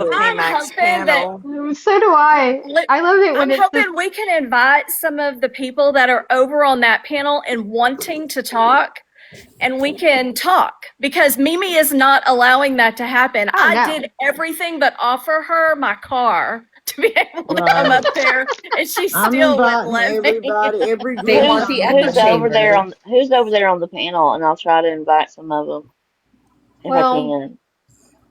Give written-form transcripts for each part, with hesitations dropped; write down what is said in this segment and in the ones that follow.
I'm Kmac's hoping that panel. So do I. I love it when I'm it's just hoping we can invite some of the people that are over on that panel and wanting to talk, and we can talk because Mimi is not allowing that to happen. oh I no. did everything but offer her my car to be able to come Right. up there, and she I'm still wouldn't inviting let me. everybody, every They group want Who's the I'm echo who's over there chamber. on who's over there on the panel, and I'll try to invite some of them if I Well, can.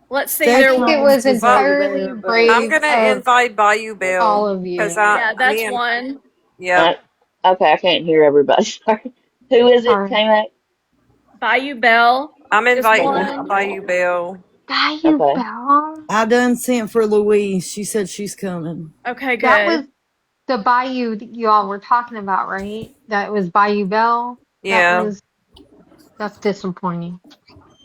Let's see, I there think it were, Stephanie was is Well, over entirely there, but I'm brave gonna of invite Bayou all Bill of because you. yeah, that's me and one. yep. Uh, okay, I can't hear everybody. Sorry. Who is it, Sorry. K-Mac? Bayou Bell I'm is inviting Okay. one. Bayou Bill. Bayou Okay. Bell? I done sent for Louise. She said she's coming. Okay, That was good. the Bayou that you all were talking about, right? That was Bayou Bell. Yeah. That's disappointing.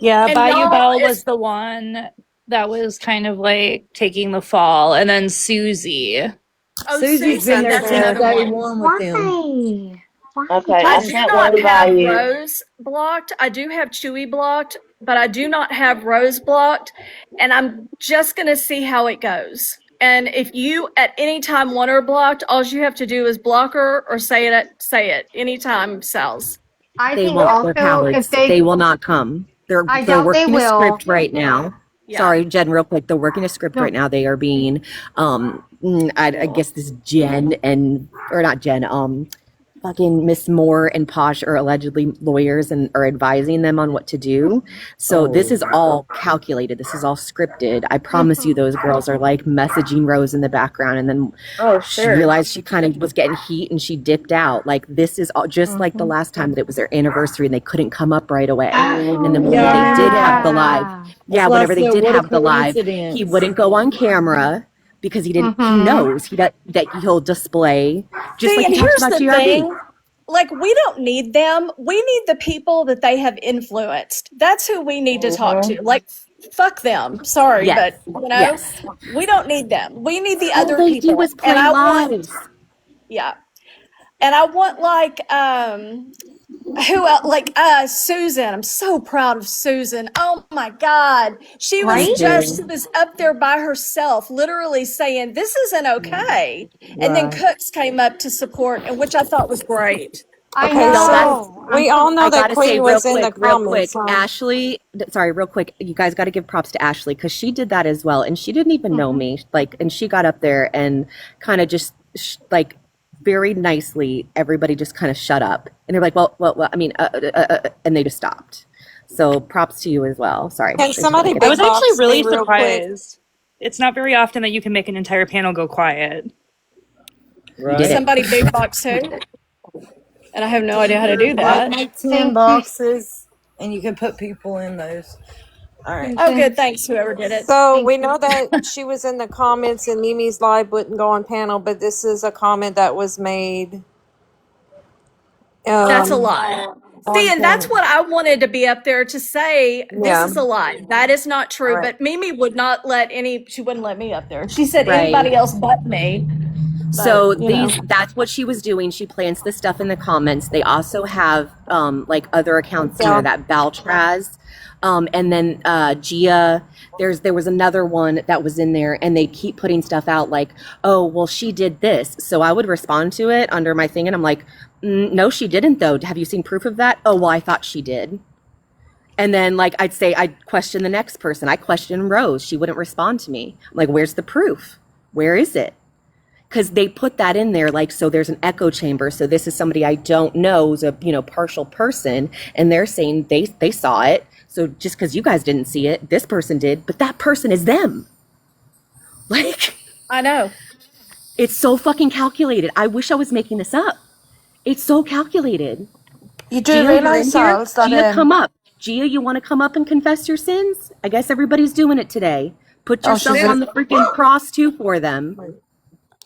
Yeah, And Bayou y'all Bell was is the one that was kind of like taking the fall, and then Susie. oh Susie's been Susie, there that's since another day one. one with them. Why? Why Okay, I I just do sent not one have Bayou. Rose blocked. I do have Chewy blocked, but I do not have Rose blocked. And I'm just going to see how it goes. And if you at any time want her blocked, all you have to do is block her or say it anytime, Sal's. I They think won't. They're also if cowards. They they will not come. I They're doubt they working a will. script right now. Yeah. Sorry, Jen, real quick. They're working a script right No. now. They are being, I guess this Jen and or not Jen, fucking Miss Moore and Posh are allegedly lawyers and are advising them on what to do. So this is all calculated. This is all scripted. I promise you, Mhm. those girls are like messaging Rose in the background, and then Oh, she sure. realized she kind of was getting heat and she dipped out. Like this is all just like the Mhm. last time that it was their anniversary and they couldn't come up right away. And then Oh whenever they Yeah, did have the live, yeah. that's yeah, why I whenever they said, did what a have the live, he coincidence. wouldn't go on camera because he Mhm. knows that he'll display just See, like and he talked here's about the GRB. thing. Like, we don't need them. We need the people that they have influenced. That's who we need to talk Mm-hmm. to. Like, fuck them. Sorry, Yes. but Yes. we don't need them. We need the All other they do people. is And play I want, lives. yeah. And I want like who else? Like Susan. I'm so proud of Susan. Oh my God. Me Right? She too. was up there by herself, literally saying, this isn't okay. And then Right. Cooks came up to support, and which I thought was great. I Okay, No, that's know. so I'm we all so know I that gotta say Queen was in the real comments. quick, Ashley. Sorry, real quick. You guys got to give props to Ashley because she did that as well, and she didn't even know mhm. me. Like, and she got up there and kind of just like very nicely. Everybody just kind of shut up, and they're like, well, I mean, and they just stopped. So props to you as well. Sorry, Can I just want to somebody get I big was that. actually box me really real quick? surprised. It's not very often that you can make an entire panel go quiet. You did Right. it. Somebody big box who? And I have no idea how to do Like that. make 10 Thank you, boxes and you can put people in those. All right. Oh, Susan. good. Thanks, whoever did it. So Thank we you. know that she was in the comments and Mimi's live wouldn't go on panel, but this is a comment that was made That's a um lie. See, on and that's panel. what I wanted to be up there to say. This Yeah. is a lie. That is not All true. right. But Mimi would not let she wouldn't let me up there. She said Right. anybody else but me. But, So that's what she was doing. She plants the stuff in the comments. They also have like other accounts in there Yeah. that Baltraz, and then Gia. There was another one that was in there, and they keep putting stuff out like, oh well, she did this. So I would respond to it under my thing, and I'm like, no, she didn't though. Have you seen proof of that? Oh well, I thought she did. And then like I'd question the next person. I questioned Rose. She wouldn't respond to me. I'm like, where's the proof? Where is it? Because they put that in there like, so there's an echo chamber, so this is somebody I don't know who's a partial person, and they're saying they saw it, so just because you guys didn't see it, this person did, but that person is them. Like, I know. it's so fucking calculated. I wish I was making this up. It's so calculated. You do Gia, you're realise, in here. Sal's, that Gia, come up. Gia, you want to come up and confess your sins? I guess everybody's doing it today. Put oh, yourself on the freaking cross too for them.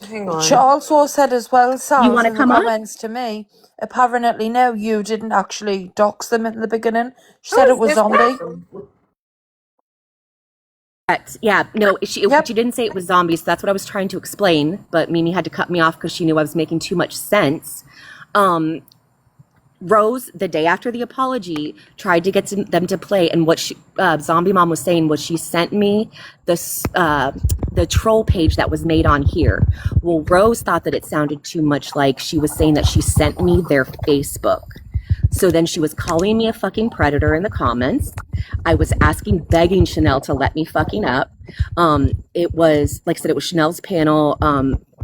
Hang she on. also said as well, You Sal's, want to in the come up? comments to me, apparently no, you didn't actually dox them in the beginning. She Who said it is was this zombie. person? Correct. Yeah, no, Yep. she didn't say it was zombies. So that's what I was trying to explain, but Mimi had to cut me off because she knew I was making too much sense. Um, Rose, the day after the apology, tried to get them to play, and what Zombie Mom was saying was she sent me the troll page that was made on here. Well, Rose thought that it sounded too much like she was saying that she sent me their Facebook. So then she was calling me a fucking predator in the comments. I was begging Chanel to let me fucking up. It was, like I said, it was Chanel's panel.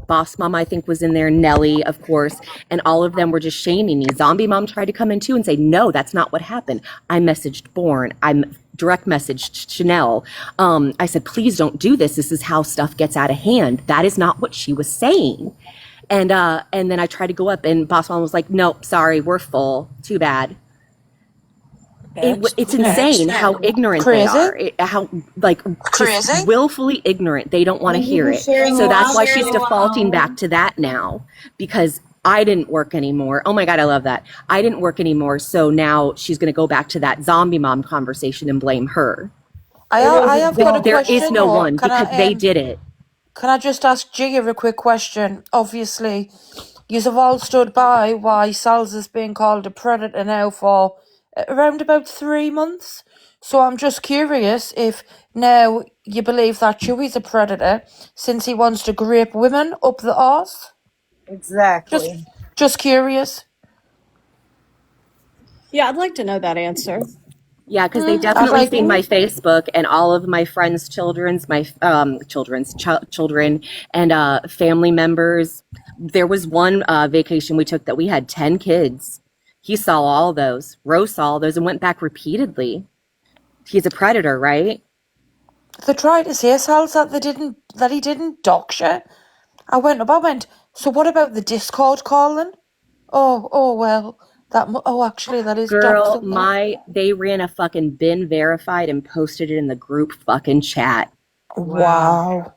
Boss Mom, I think, was in there. Nelly, of course. And all of them were just shaming me. Zombie Mom tried to come in too and say, no, that's not what happened. I messaged Born. I direct messaged Chanel. I said, please don't do this. This is how stuff gets out of hand. That is not what she was saying. And then I tried to go up, and Boss Mom was like, nope, sorry, we're full. Too bad. It's insane how ignorant they are. How just willfully ignorant. They don't want to hear it. So that's why she's defaulting back to that now, because I didn't work anymore. Oh my God, I love that. I didn't work anymore. So now she's going to go back to that Zombie Mom conversation and blame her. I have got a question. There is no one, because they did it. Can I just ask Jigger a quick question? Obviously, yous have all stood by why Sal's has been called a predator now for around about 3 months. So I'm just curious if now you believe that Chewy's a predator since he wants to grape women up the arse. Exactly. Just curious. Yeah, I'd like to know that answer. Yeah, because they definitely seen my Facebook and all of my friends' children and family members. There was one vacation we took that we had 10 kids. He saw all those. Rose saw all those and went back repeatedly. He's a predator, right? They tried to say, Sal, that he didn't dox you. I went, so what about the Discord calling? Oh well, actually that is Girl, doxing. they ran a fucking bin verified and posted it in the group fucking chat. Wow.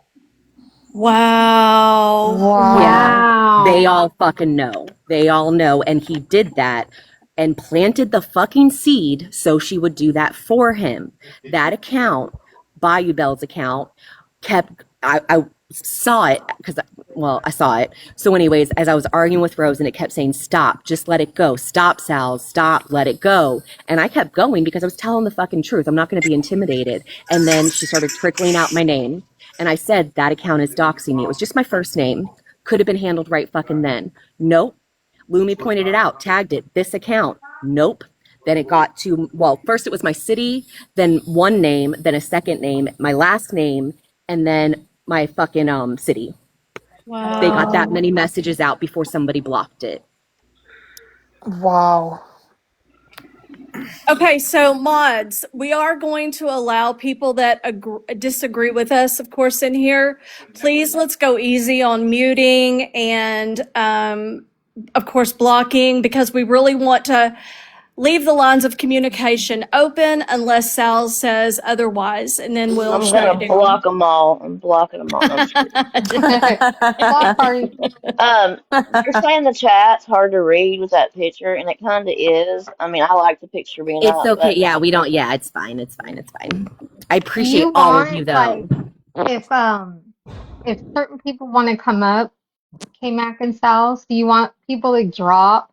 Yeah, they all fucking know. They all know, and he did that and planted the fucking seed so she would do that for him. That account, Bayou Belle's account, I saw it because, well, I saw it. So anyways, as I was arguing with Rose and it kept saying, stop, just let it go. Stop, Sal, stop, let it go. And I kept going because I was telling the fucking truth. I'm not going to be intimidated. And then she started trickling out my name. And I said, that account is doxing me. It was just my first name. Could have been handled right fucking then. Nope. Lumi pointed it out, tagged it, this account. Nope. Then it got to, well, first it was my city, then one name, then a second name, my last name, and then my fucking city. Wow. They got that many messages out before somebody blocked it. Wow. Okay, so mods, we are going to allow people that disagree with us, of course, in here. Please, let's go easy on muting and, of course, blocking, because we really want to leave the lines of communication open unless Sal says otherwise, and then we'll I'm shut gonna it down. block them all. I'm blocking them all. No, I'm just kidding. Block party. You're saying the chat's hard to read with that picture, and it kind of is. I mean, I like the picture being It's up. okay. But Yeah, we don't. Yeah, it's fine. It's fine. It's fine. I appreciate You all of you, want, though. if certain people want to come up, Kmac and Sal, so you want people to drop,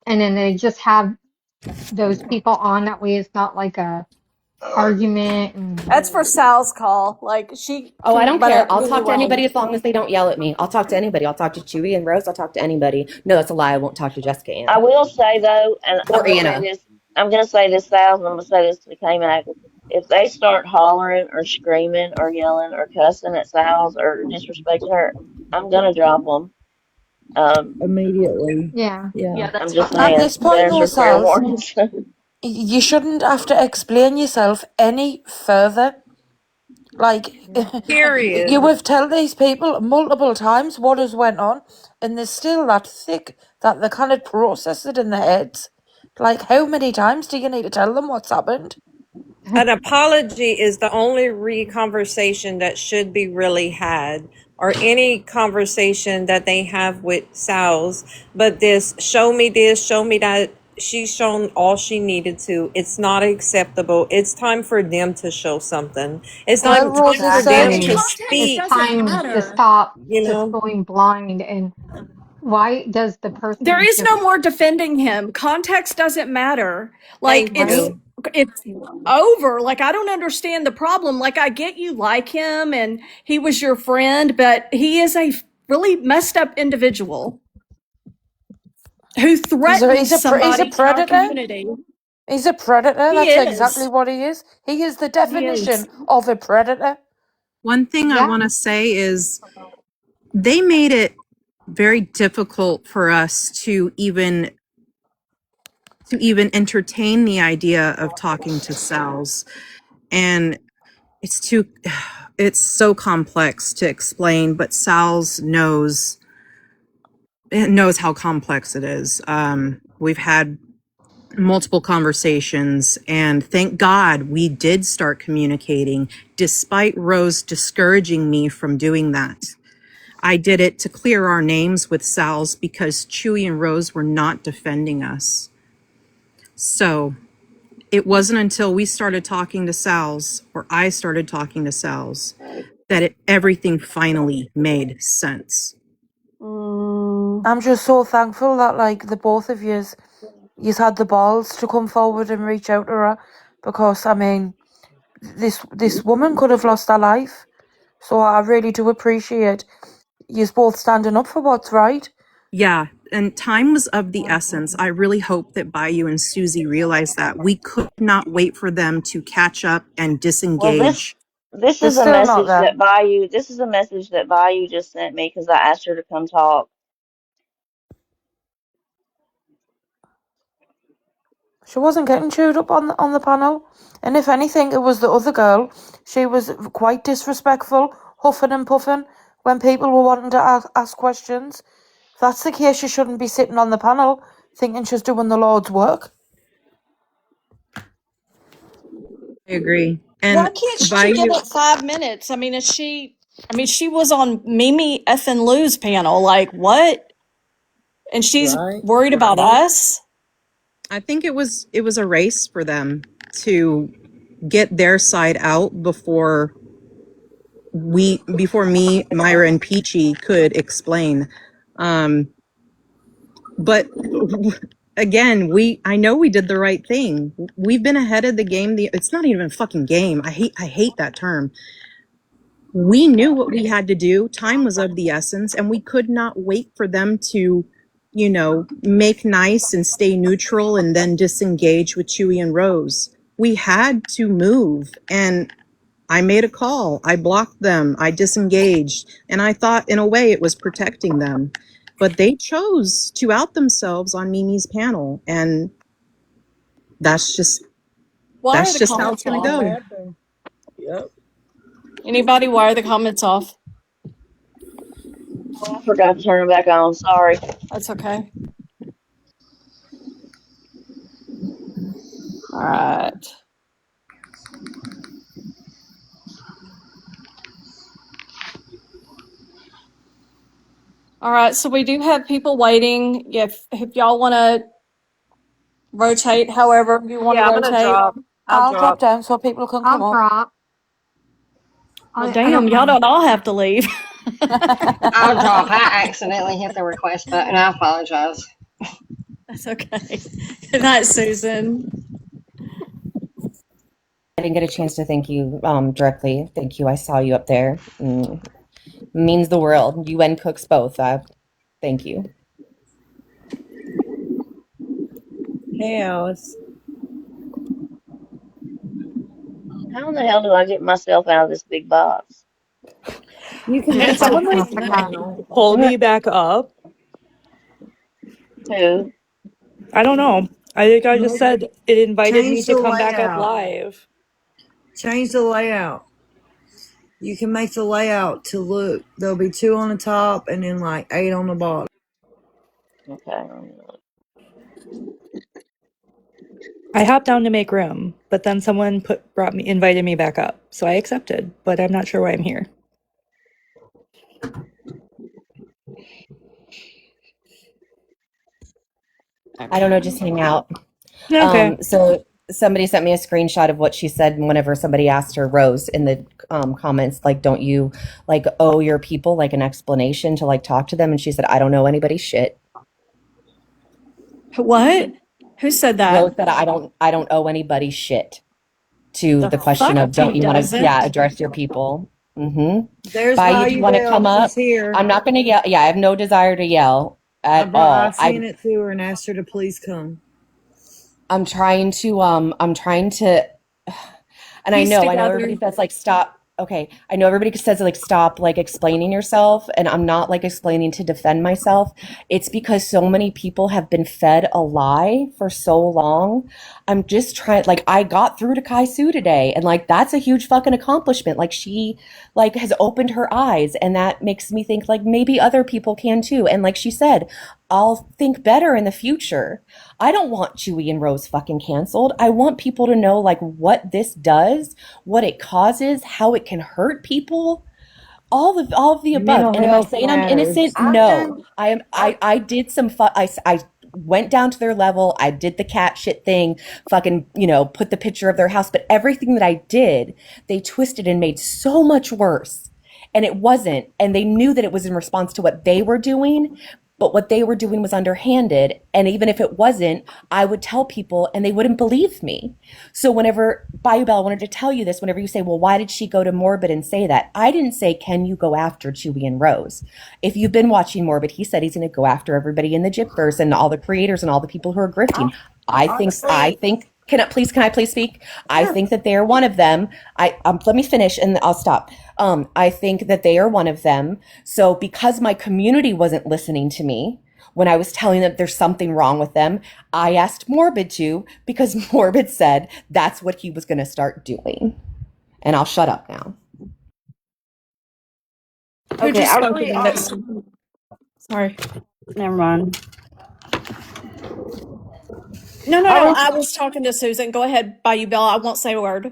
and then they just have those people on. That way, it's not like a argument. And That's for Sal's call. Like, she. Oh, I don't care. I'll really talk to well. anybody as long as they don't yell at me. I'll talk to anybody. I'll talk to Chewy and Rose. I'll talk to anybody. No, that's a lie. I won't talk to Jessica Ann. I will say though, and Or Anna. I'm gonna say this, Sal, and I'm gonna say this to K-Mac. If they start hollering or screaming or yelling or cussing at Sal's or disrespecting her, I'm gonna drop them. Immediately. yeah. I'm just At saying. this point, There's though, your fair Sal, warnings. you shouldn't have to explain yourself any further. Like, Period. you have told these people multiple times what has went on, and they're still that thick that they cannot process it in their heads. Like, how many times do you need to tell them what's happened? An apology is the only conversation that should be really had, or any conversation that they have with Sal's. But this, show me that, she's shown all she needed to. It's not acceptable. It's time for them to show something. It's not Well, time Rosa for them said- to speak. It's time to stop You just know? going blind and why does the There person is no just more defending him. Context doesn't matter. Like Thank right? you. it's over. Like I don't understand the problem. Like I get you like him and he was your friend, but he is a really messed up individual who threatened He's a somebody in our predator. community. He's a predator. He That's exactly is. what he is. He is the He is. definition of a predator. One thing I Yeah. want to say is they made it very difficult for us to even entertain the idea of talking to Sal's. And it's so complex to explain, but Sal's knows how complex it is. We've had multiple conversations, and thank God we did start communicating despite Rose discouraging me from doing that. I did it to clear our names with Sal's because Chewy and Rose were not defending us. So it wasn't until we started talking to Sal's, or I started talking to Sal's, that everything finally made sense. I'm just so thankful that like the both of yous had the balls to come forward and reach out to her, because I mean this woman could have lost her life. So I really do appreciate yous both standing up for what's right. Yeah, and time was of the essence. I really hope that Bayou and Susie realized that. We could not wait for them to catch up and Well, disengage. this They're is a still not message there. that Bayou. This is a message that Bayou just sent me because I asked her to come talk. She wasn't getting chewed up on the panel, and if anything, it was the other girl. She was quite disrespectful, huffing and puffing when people were wanting to ask questions. If that's the case, she shouldn't be sitting on the panel thinking she's doing the Lord's work. I agree. Why And can't she give Bayou, it 5 minutes? I mean, she was on Mimi effing Lou's panel. Like, what? And she's Right. worried about us? I think it was a race for them to get their side out before me, Myra, and Peachy could explain. But again, I know we did the right thing. We've been ahead of the game. It's not even a fucking game. I hate that term. We knew what we had to do. Time was of the essence, and we could not wait for them to, make nice and stay neutral and then disengage with Chewy and Rose. We had to move, and I made a call. I blocked them. I disengaged, and I thought in a way it was protecting them. But they chose to out themselves on Mimi's panel, and that's just Why are the how it's comments going to off? go. Yep. Anybody, why are the comments off? Oh, I forgot to turn them back on. Sorry. That's okay. All right. All right, so we do have people waiting. If y'all want to rotate, however you want to Yeah, I'm gonna rotate. drop. I'll I'll drop drop. down so people can come I'll up. drop. Well, I damn, don't y'all mind. don't all have to leave. I'll drop. I accidentally hit the request button. I apologize. That's okay. Good night, Susan. I didn't get a chance to thank you directly. Thank you. I saw you up there. Means the world. You and Cooks both. Thank you. Hey, Alice. How in the hell do I get myself out of this big box? You can Can make a someone like panel. pull me back up? Who? I don't know. I think I just Make, said it invited me change to the come back up layout. live. Change the layout. You can make the layout to look. There'll be 2 on the top and then like 8 on the bottom. Okay. Let me look. I hopped down to make room, but then someone invited me back up. So I accepted, but I'm not sure why I'm here. I don't know, just hang out. Okay. So somebody sent me a screenshot of what she said whenever somebody asked her, Rose, in the comments, like, don't you like owe your people like an explanation to like talk to them? And she said, I don't know anybody's shit. What? Who said Rose that? said, I don't owe anybody shit, to The the question fuck of she don't you want to, doesn't. yeah, address your people. There's Bayou, do you Value want to come Bell. up? She's here. I'm not going to yell. Yeah, I have no desire to yell I at brought all. Icey in it to her and asked her to please come. I'm trying to and I Piece know everybody together. says like stop. Okay, I know everybody says like stop like explaining yourself, and I'm not like explaining to defend myself. It's because so many people have been fed a lie for so long. I'm just trying, like, I got through to Kai Su today, and like that's a huge fucking accomplishment. Like she like has opened her eyes, and that makes me think like maybe other people can too. And like she said, I'll think better in the future. I don't want Chewy and Rose fucking canceled. I want people to know like what this does, what it causes, how it can hurt people, all of the above. Mental And am I health saying I'm innocent? matters. I've No. done. I am I I did some I went down to their level. I did the cat shit thing, fucking, put the picture of their house, but everything that I did, they twisted and made so much worse. And it wasn't, and they knew that it was in response to what they were doing, but what they were doing was underhanded. And even if it wasn't, I would tell people and they wouldn't believe me. So whenever Bayou Bell, I wanted to tell you this, whenever you say, well, why did she go to Morbid and say that? I didn't say, can you go after Chewy and Rose? If you've been watching Morbid, he said he's going to go after everybody in the Gypverse and all the creators and all the people who are grifting. I honestly, think, can I please speak? I sure. think that they're one of them. Let me finish and I'll stop. I think that they are one of them. So because my community wasn't listening to me when I was telling them there's something wrong with them, I asked Morbid to, because Morbid said that's what he was going to start doing. And I'll shut up now. Who Okay, just I spoke really again? That's sorry. never mind. No, no, I no. was I was talking to Susan. Go ahead, Bayou Bell. I won't say a word.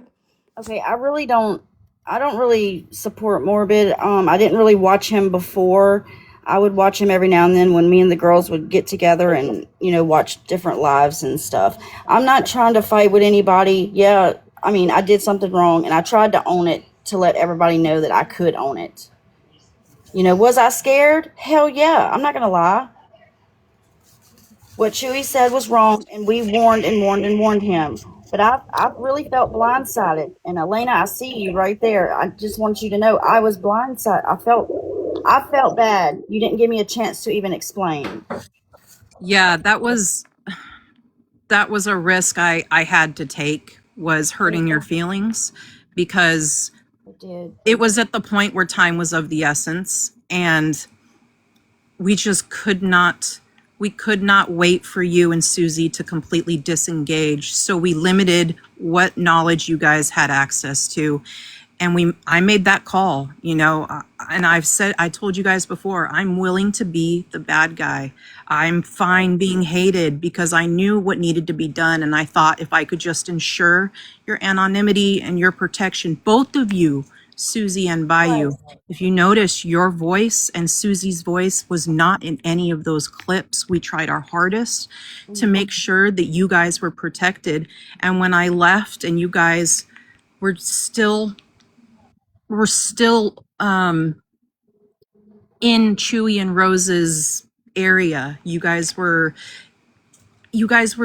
okay. I don't really support Morbid. I didn't really watch him before. I would watch him every now and then when me and the girls would get together and watch different lives and stuff. I'm not trying to fight with anybody. Yeah, I mean I did something wrong and I tried to own it to let everybody know that I could own it. Was I scared? Hell yeah. I'm not gonna lie. What Chewy said was wrong, and we warned and warned and warned him. But I really felt blindsided. And Elena, I see you right there. I just want you to know I was blindsided. I felt bad. You didn't give me a chance to even explain. Yeah, that was a risk I had to take, was hurting your feelings, because I did. it was at the point where time was of the essence, and we just could not wait for you and Susie to completely disengage. So we limited what knowledge you guys had access to. And I made that call, and I told you guys before, I'm willing to be the bad guy. I'm fine being hated because I knew what needed to be done. And I thought if I could just ensure your anonymity and your protection, both of you, Susie and Right. Bayou, if you notice, your voice and Susie's voice was not in any of those clips. We tried our hardest to make sure that you guys were protected. And when I left and you guys were still in Chewy and Rose's area, you guys were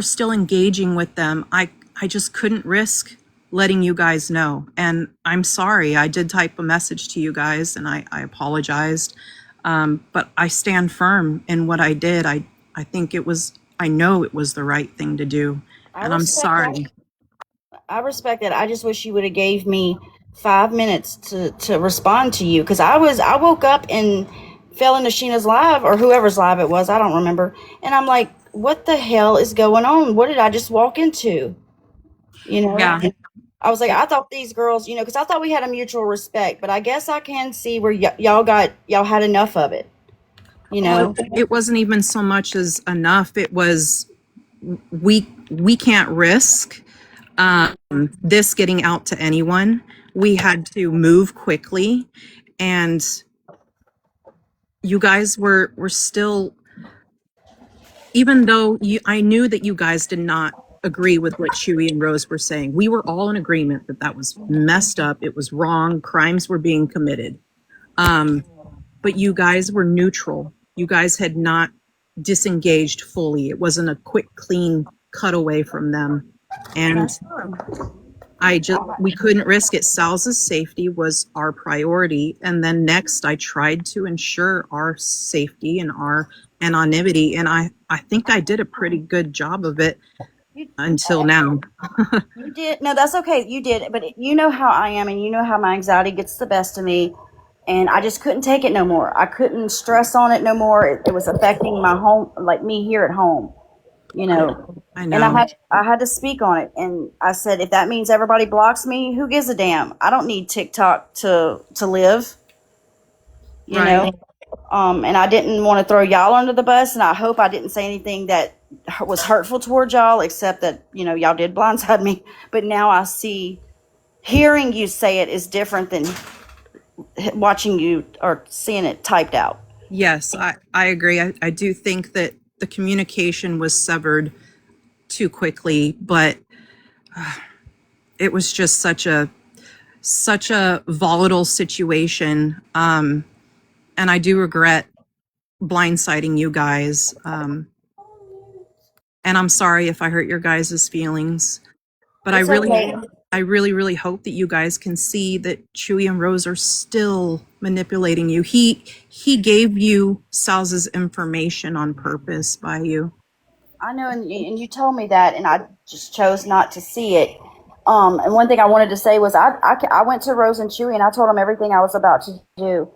still engaging with them. I just couldn't risk letting you guys know. And I'm sorry. I did type a message to you guys and I apologized. But I stand firm in what I did. I know it was the right thing to do. I And I'm respect that. sorry. I respect that. I just wish you would have gave me 5 minutes to respond to you because I woke up and fell into Sheena's live or whoever's live it was. I don't remember. And I'm like, what the hell is going on? What did I just walk into? You know, Yeah. I was like, I thought these girls, because I thought we had a mutual respect, but I guess I can see where y'all had enough of it. You Well, know, it wasn't even so much as enough. It was, we can't risk this getting out to anyone. We had to move quickly, and you guys were still, even though I knew that you guys did not agree with what Chewy and Rose were saying. We were all in agreement that that was messed up. It was wrong. Crimes were being committed. But you guys were neutral. You guys had not disengaged fully. It wasn't a quick, clean cutaway from them. And That's true. we couldn't risk it. Sal's safety was our priority. And then next, I tried to ensure our safety and our anonymity. And I think I did a pretty good job of it until now. You did. No, that's okay. You did. But you know how I am, and you know how my anxiety gets the best of me. And I just couldn't take it no more. I couldn't stress on it no more. It was affecting my home, like me here at home, you know. I And know. I had to speak on it. And I said, if that means everybody blocks me, who gives a damn? I don't need TikTok to live, you Right. know. And I didn't want to throw y'all under the bus, and I hope I didn't say anything that was hurtful towards y'all, except that, you know, y'all did blindside me. But now I see, hearing you say it is different than watching you or seeing it typed out. Yes, I agree. I do think that the communication was severed too quickly, but it was just such a volatile situation. And I do regret blindsiding you guys. And I'm sorry if I hurt your guys' feelings, but It's okay. I really hope that you guys can see that Chewy and Rose are still manipulating you. He gave you Sal's information on purpose by you. I know, and you told me that, and I just chose not to see it. And one thing I wanted to say was I went to Rose and Chewy, and I told them everything I was about to do.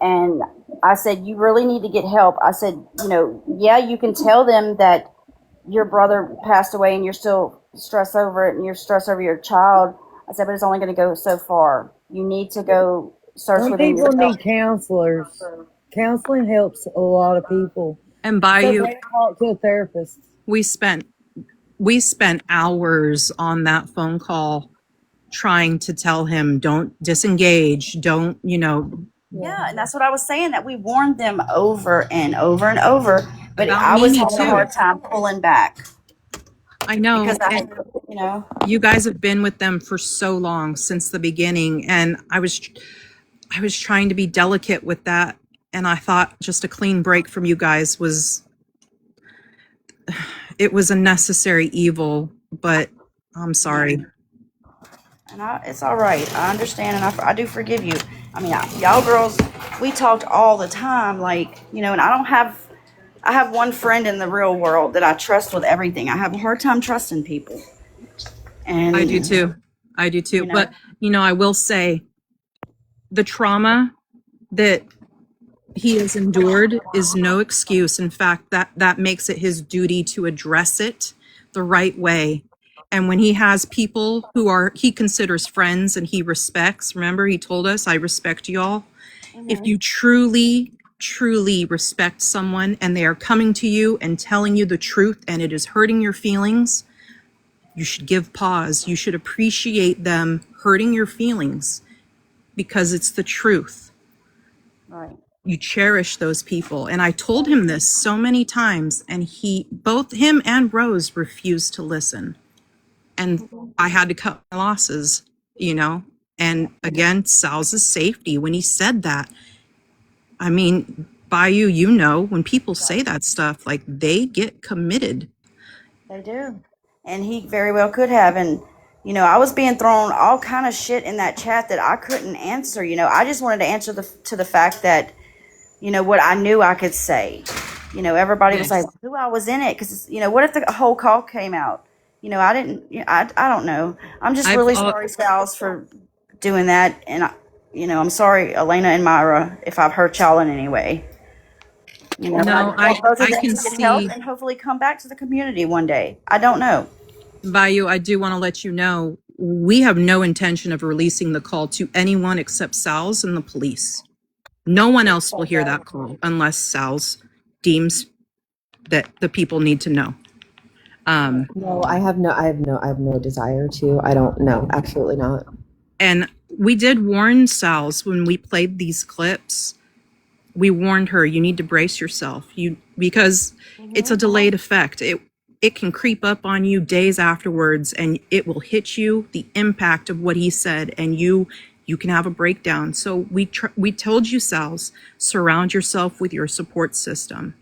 And I said, you really need to get help. I said, you know, yeah, you can tell them that your brother passed away and you're still stressed over it and you're stressed over your child. I said, but it's only going to go so far. You need to go search Some within people yourself. need counselors. Counseling helps a lot of people. And by So you, they talk to a therapist. we spent hours on that phone call trying to tell him, don't disengage, don't, Yeah, and that's what I was saying, that we warned them over and over and over, but About I was Mimi, having a too. hard time pulling back I know. because And you guys have been with them for so long, since the beginning, and I was trying to be delicate with that, and I thought just a clean break from you guys was a necessary evil, but I'm sorry. and it's all right. I understand, and I do forgive you. I mean, y'all girls, we talked all the time, like, you know, and I have one friend in the real world that I trust with everything. I have a hard time trusting people. And I do too. You know. But, I will say the trauma that he has endured is no excuse. In fact, that makes it his duty to address it the right way. And when he has people who he considers friends and he respects, remember he told us, I respect y'all. If you truly respect someone and they are coming to you and telling you the truth and it is hurting your feelings, you should give pause. You should appreciate them hurting your feelings because it's the truth. Right. You cherish those people. And I told him this so many times, and both him and Rose refused to listen. And I had to cut my losses, and again, Sal's safety, when he said that, I mean, Bayou, when people say that stuff, like, they get committed. They do. And he very well could have. And, you know, I was being thrown all kind of shit in that chat that I couldn't answer. You know, I just wanted to answer to the fact that, you know, what I knew I could say. You know, everybody was like, who I was in it. Because, you know, what if the whole call came out? You know, I didn't, I don't know. I'm just really sorry, Styles, for doing that. And, I'm sorry, Elena and Myra, if I've hurt y'all in any way. You know, No, I can get help see, and hopefully come back to the community one day. I don't know. Bayou, I do want to let you know, we have no intention of releasing the call to anyone except Sal's and the police. No one else will hear that call unless Sal's deems that the people need to know. No, I have no desire to. I don't know. Absolutely not. And we did warn Sal's when we played these clips. We warned her, you need to brace yourself. Because it's a delayed effect. it can creep up on you days afterwards, and it will hit you, the impact of what he said, and you can have a breakdown. So we told you, Sal's, surround yourself with your support system.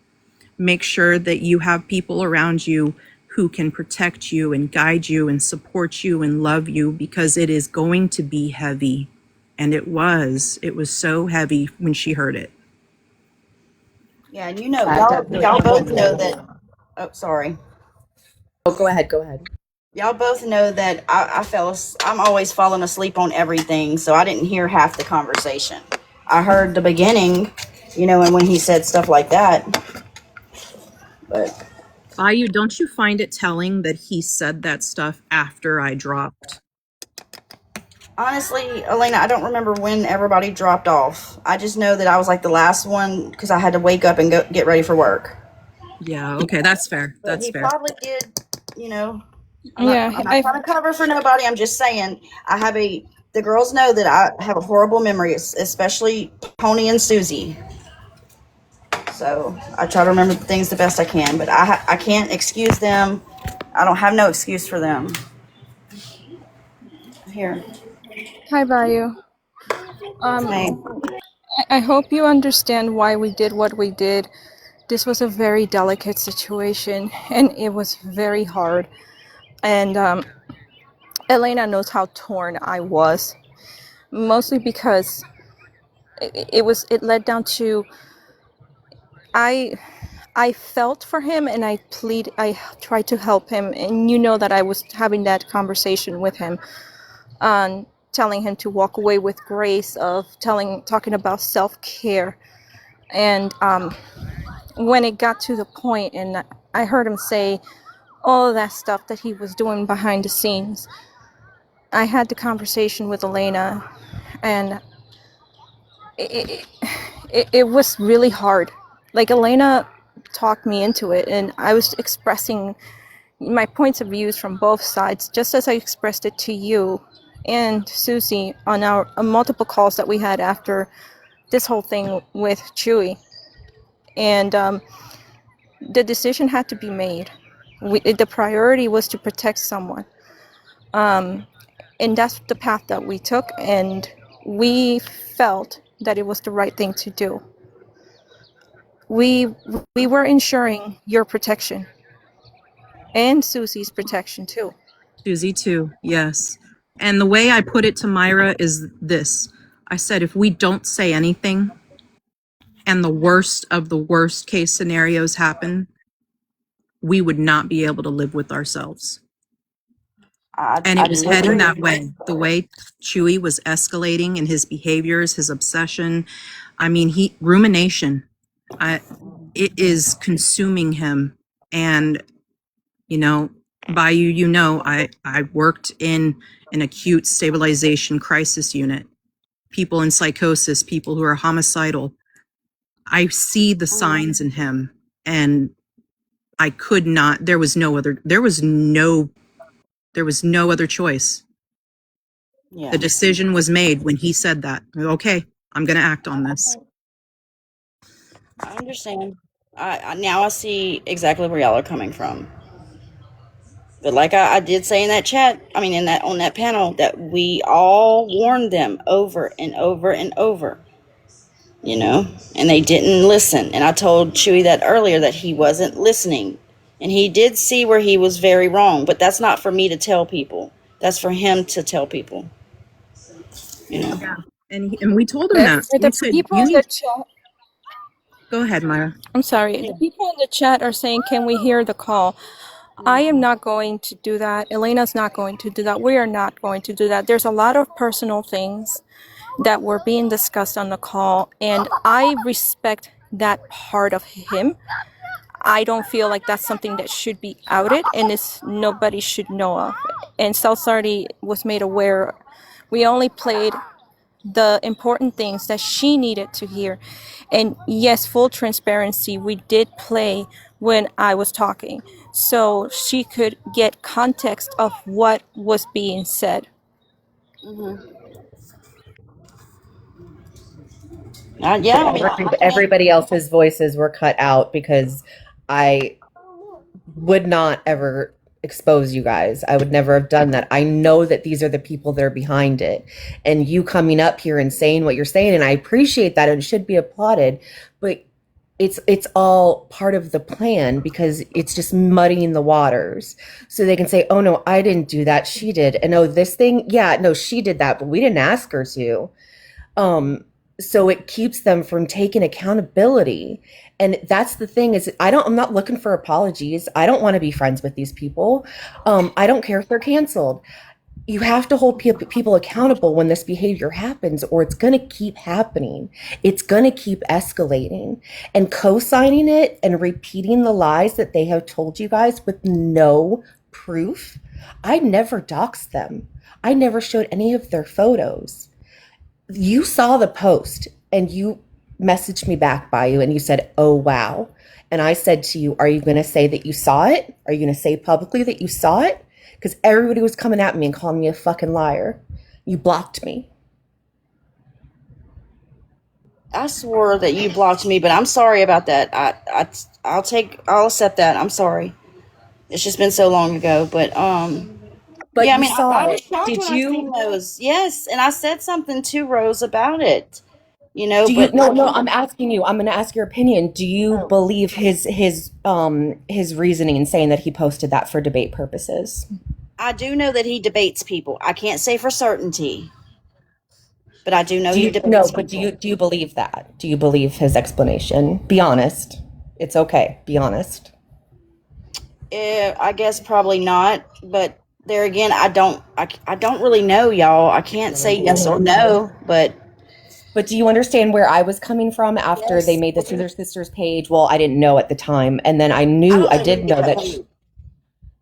Make sure that you have people around you who can protect you and guide you and support you and love you, because it is going to be heavy. And it was so heavy when she heard it. Yeah, and you know, That definitely y'all came both from know you. that. Oh, sorry. Oh, go ahead. Go ahead. Y'all both know that I'm always falling asleep on everything, so I didn't hear half the conversation. I heard the beginning, and when he said stuff like that, but Bayou, don't you find it telling that he said that stuff after I dropped? honestly, Elena, I don't remember when everybody dropped off. I just know that I was like the last one because I had to wake up and go get ready for work. Yeah, okay, that's fair. But he probably did, you know. Yeah, I'm not trying to cover for nobody. I'm just saying the girls know that I have a horrible memory, especially Pony and Susie. So I try to remember things the best I can, but I can't excuse them. I don't have no excuse for them. Here, Hi, Bayu. hey, I hope you understand why we did what we did. This was a very delicate situation, and it was very hard. And Elena knows how torn I was, mostly because it led down to I I felt for him, and I tried to help him, and you know that I was having that conversation with him, telling him to walk away with grace, of talking about self-care. And when it got to the point and I heard him say all of that stuff that he was doing behind the scenes, I had the conversation with Elena, and it was really hard. Like, Elena talked me into it, and I was expressing my points of views from both sides, just as I expressed it to you and Susie on our multiple calls that we had after this whole thing with Chewy. And the decision had to be made. The priority was to protect someone. And that's the path that we took, and we felt that it was the right thing to do. We were ensuring your protection and Susie's protection too. Susie too, yes. And the way I put it to Myra is this. I said, if we don't say anything and the worst of the worst case scenarios happen, we would not be able to live with ourselves. And I it was do heading agree. that way. The way Chewy was escalating in his behaviors, his obsession. I mean, rumination. It is consuming him. And, Bayou, I worked in an acute stabilization crisis unit. People in psychosis, people who are homicidal. I see the signs in him, and I could not, there was no other choice. Yeah, The decision was made when he said that. Okay, I'm going to act on this. I understand. Now I see exactly where y'all are coming from. But like I did say in that chat, I mean on that panel, that we all warned them over and over and over, and they didn't listen. And I told Chewy that earlier, that he wasn't listening, and he did see where he was very wrong. But that's not for me to tell people. That's for him to tell people. Yeah. And we told him that. For We the said, people in the chat, go ahead, Myra. I'm sorry, the people in the chat are saying, can we hear the call? I am not going to do that. Elena's not going to do that. We are not going to do that. There's a lot of personal things that were being discussed on the call, and I respect that part of him. I don't feel like that's something that should be outed, and nobody should know of. And Salsardi was made aware. We only played the important things that she needed to hear. And yes, full transparency, we did play when I was talking, so she could get context of what was being said. Yeah, I mean, I can. Everybody else's voices were cut out because I would not ever expose you guys. I would never have done that. I know that these are the people that are behind it. And you coming up here and saying what you're saying, and I appreciate that and it should be applauded, but it's all part of the plan because it's just muddying the waters. So they can say, "Oh no, I didn't do that. She did." And oh, this thing, yeah, no, she did that, but we didn't ask her to. Um, so it keeps them from taking accountability. And that's the thing is I'm not looking for apologies. I don't want to be friends with these people. I don't care if they're canceled. You have to hold people accountable when this behavior happens, or it's going to keep happening. It's going to keep escalating. And co-signing it and repeating the lies that they have told you guys with no proof. I never doxed them. I never showed any of their photos. You saw the post and you messaged me back by you and you said, "Oh, wow." And I said to you, "Are you going to say that you saw it? Are you going to say publicly that you saw it?" Because everybody was coming at me and calling me a fucking liar. You blocked me. I swore that you blocked me, but I'm sorry about that. I'll accept that. I'm sorry. It's just been so long ago, But yeah, I you mean, saw I it. was shocked Did when I seen you? those. Yes, and I said something to Rose about it, you know, Do you? but No, no. I'm asking you. I'm going to ask your opinion. Do you oh, believe his reasoning in saying that he posted that for debate purposes? I do know that he debates people. I can't say for certainty, but I do know Do he you no? debates But do people. you believe that? Do you believe his explanation? Be honest. It's okay. Be honest. I guess probably not, but there again, I don't really know, y'all. I can't say yes or no, but But do you understand where I was coming from after they yes, made the Scissor Sisters page? Well, I didn't know at the time, and then I don't I know who did know that.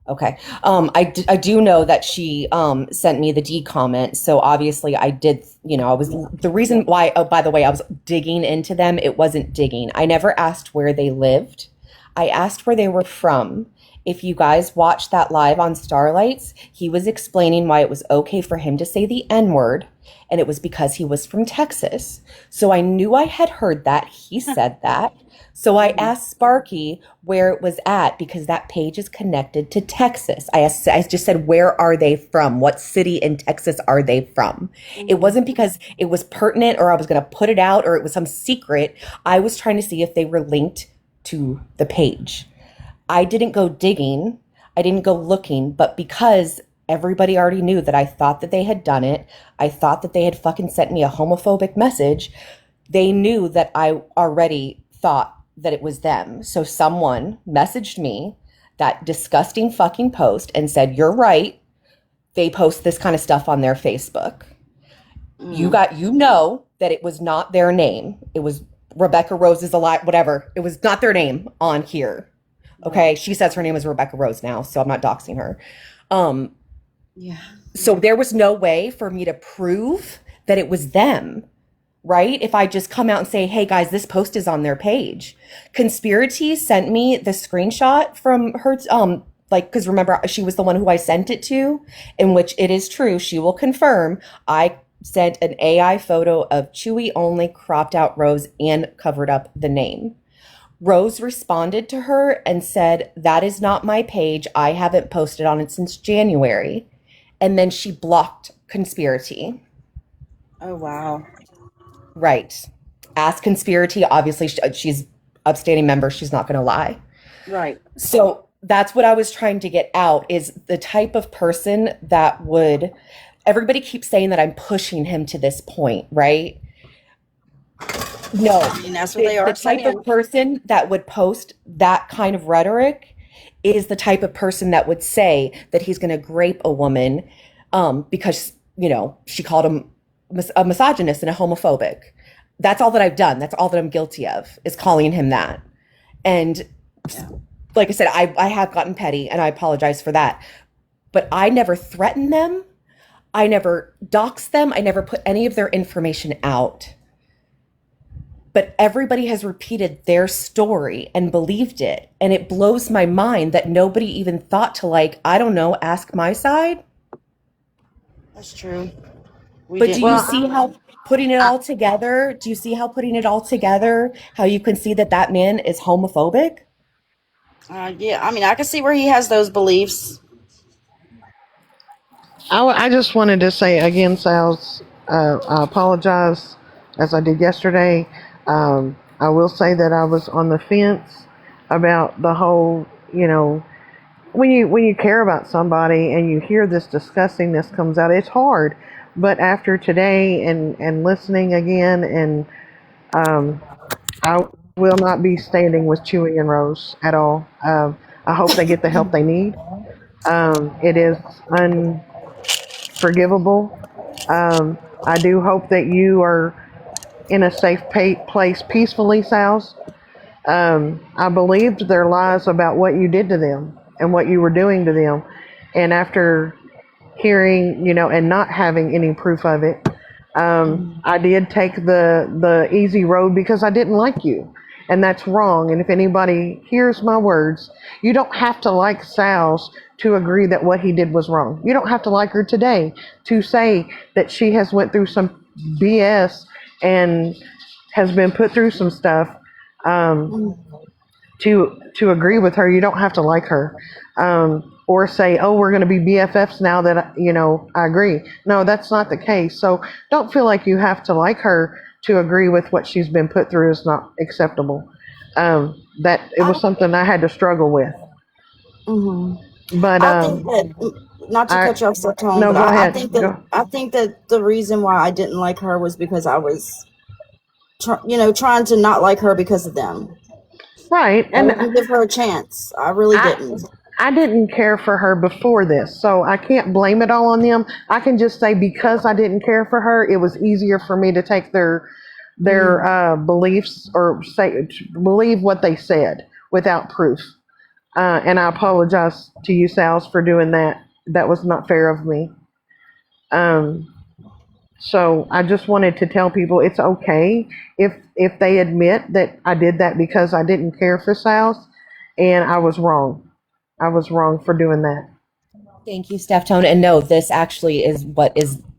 Okay. I do know that she sent me the D comment. So obviously I did, I was the reason why, oh, by the way, I was digging into them. It wasn't digging. I never asked where they lived. I asked where they were from. If you guys watched that live on Starlights, he was explaining why it was okay for him to say the N word. And it was because he was from Texas. So I knew I had heard that. He said that. So I asked Sparky where it was at because that page is connected to Texas. I just said, "Where are they from? What city in Texas are they from?" It wasn't because it was pertinent or I was going to put it out or it was some secret. I was trying to see if they were linked to the page. I didn't go digging. I didn't go looking, but because everybody already knew that I thought that they had done it, I thought that they had fucking sent me a homophobic message. They knew that I already thought that it was them. So someone messaged me that disgusting fucking post and said, "You're right. They post this kind of stuff on their Facebook." You know that it was not their name. It was Rebecca Rose's alive, whatever. It was not their name on here. Okay. She says her name is Rebecca Rose now, so I'm not doxing her. yeah. So there was no way for me to prove that it was them, right? If I just come out and say, "Hey guys, this post is on their page." Conspiracy sent me the screenshot from her, because remember, she was the one who I sent it to, in which it is true. She will confirm. I sent an AI photo of Chewy only cropped out Rose and covered up the name. Rose responded to her and said, "That is not my page. I haven't posted on it since January." And then she blocked Conspiracy. Oh wow. Right. Ask Conspiracy. Obviously, she's upstanding member. She's not going to lie. Right. So that's what I was trying to get out is the type of person that would, everybody keeps saying that I'm pushing him to this point, right? No, And that's what they the are type saying. of person that would post that kind of rhetoric is the type of person that would say that he's going to grape a woman because, she called him a misogynist and a homophobic. That's all that I've done. That's all that I'm guilty of is calling him that. And like I said, I have gotten petty and I apologize for that. But I never threatened them. I never doxed them. I never put any of their information out. But everybody has repeated their story and believed it. And it blows my mind that nobody even thought to, I don't know, ask my side. That's true. But do you Well, see how putting it I, all together, how you can see that that man is homophobic? Yeah, I mean, I can see where he has those beliefs. I just wanted to say again, Sal's, I apologize as I did yesterday. I will say that I was on the fence about the whole, when you care about somebody and you hear this disgustingness comes out, it's hard. But after today and listening again, and um, I will not be standing with Chewy and Rose at all. I hope they get the help they need. It is unforgivable. I do hope that you are in a safe place peacefully, Sals. I believed their lies about what you did to them and what you were doing to them. And after hearing, and not having any proof of it, I did take the easy road because I didn't like you. And that's wrong. And if anybody hears my words, you don't have to like Sal's to agree that what he did was wrong. You don't have to like her today to say that she has went through some BS and has been put through some stuff. Um, to agree with her, you don't have to like her, or say, "Oh, we're going to be BFFs now that I agree." No, that's not the case. So don't feel like you have to like her to agree with what she's been put through is not acceptable. That it I, was something I had to struggle with. hmm But I think that, not to I cut you off, so Tone, no, but go I ahead. think that Go the reason why I didn't like her was because I was, trying to not like her because of them. right, I and didn't give her a chance. I really I didn't. I didn't care for her before this, so I can't blame it all on them. I can just say because I didn't care for her, it was easier for me to take their Hmm. beliefs or say believe what they said without proof. And I apologize to you, Sals, for doing that. That was not fair of me. Um, so I just wanted to tell people it's okay if they admit that I did that because I didn't care for Sals, and I was wrong. I was wrong for doing that. Thank you, Steph Tone. And no, this actually is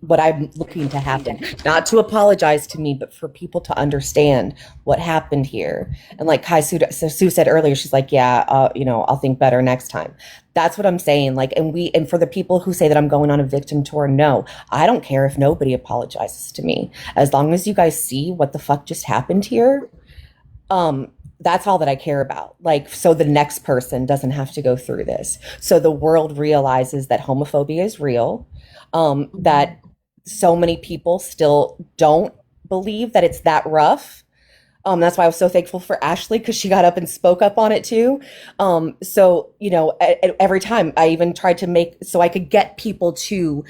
what I'm looking to happen. Not to apologize to me, but for people to understand what happened here. And like Sue said earlier, she's like, "Yeah, I'll think better next time." That's what I'm saying. Like, and for the people who say that I'm going on a victim tour, no, I don't care if nobody apologizes to me, as long as you guys see what the fuck just happened here. um that's all that I care about, like, so the next person doesn't have to go through this, so the world realizes that homophobia is real, that so many people still don't believe that it's that rough. That's why I was so thankful for Ashley, because she got up and spoke up on it too. So every time I even tried to make so I could get people to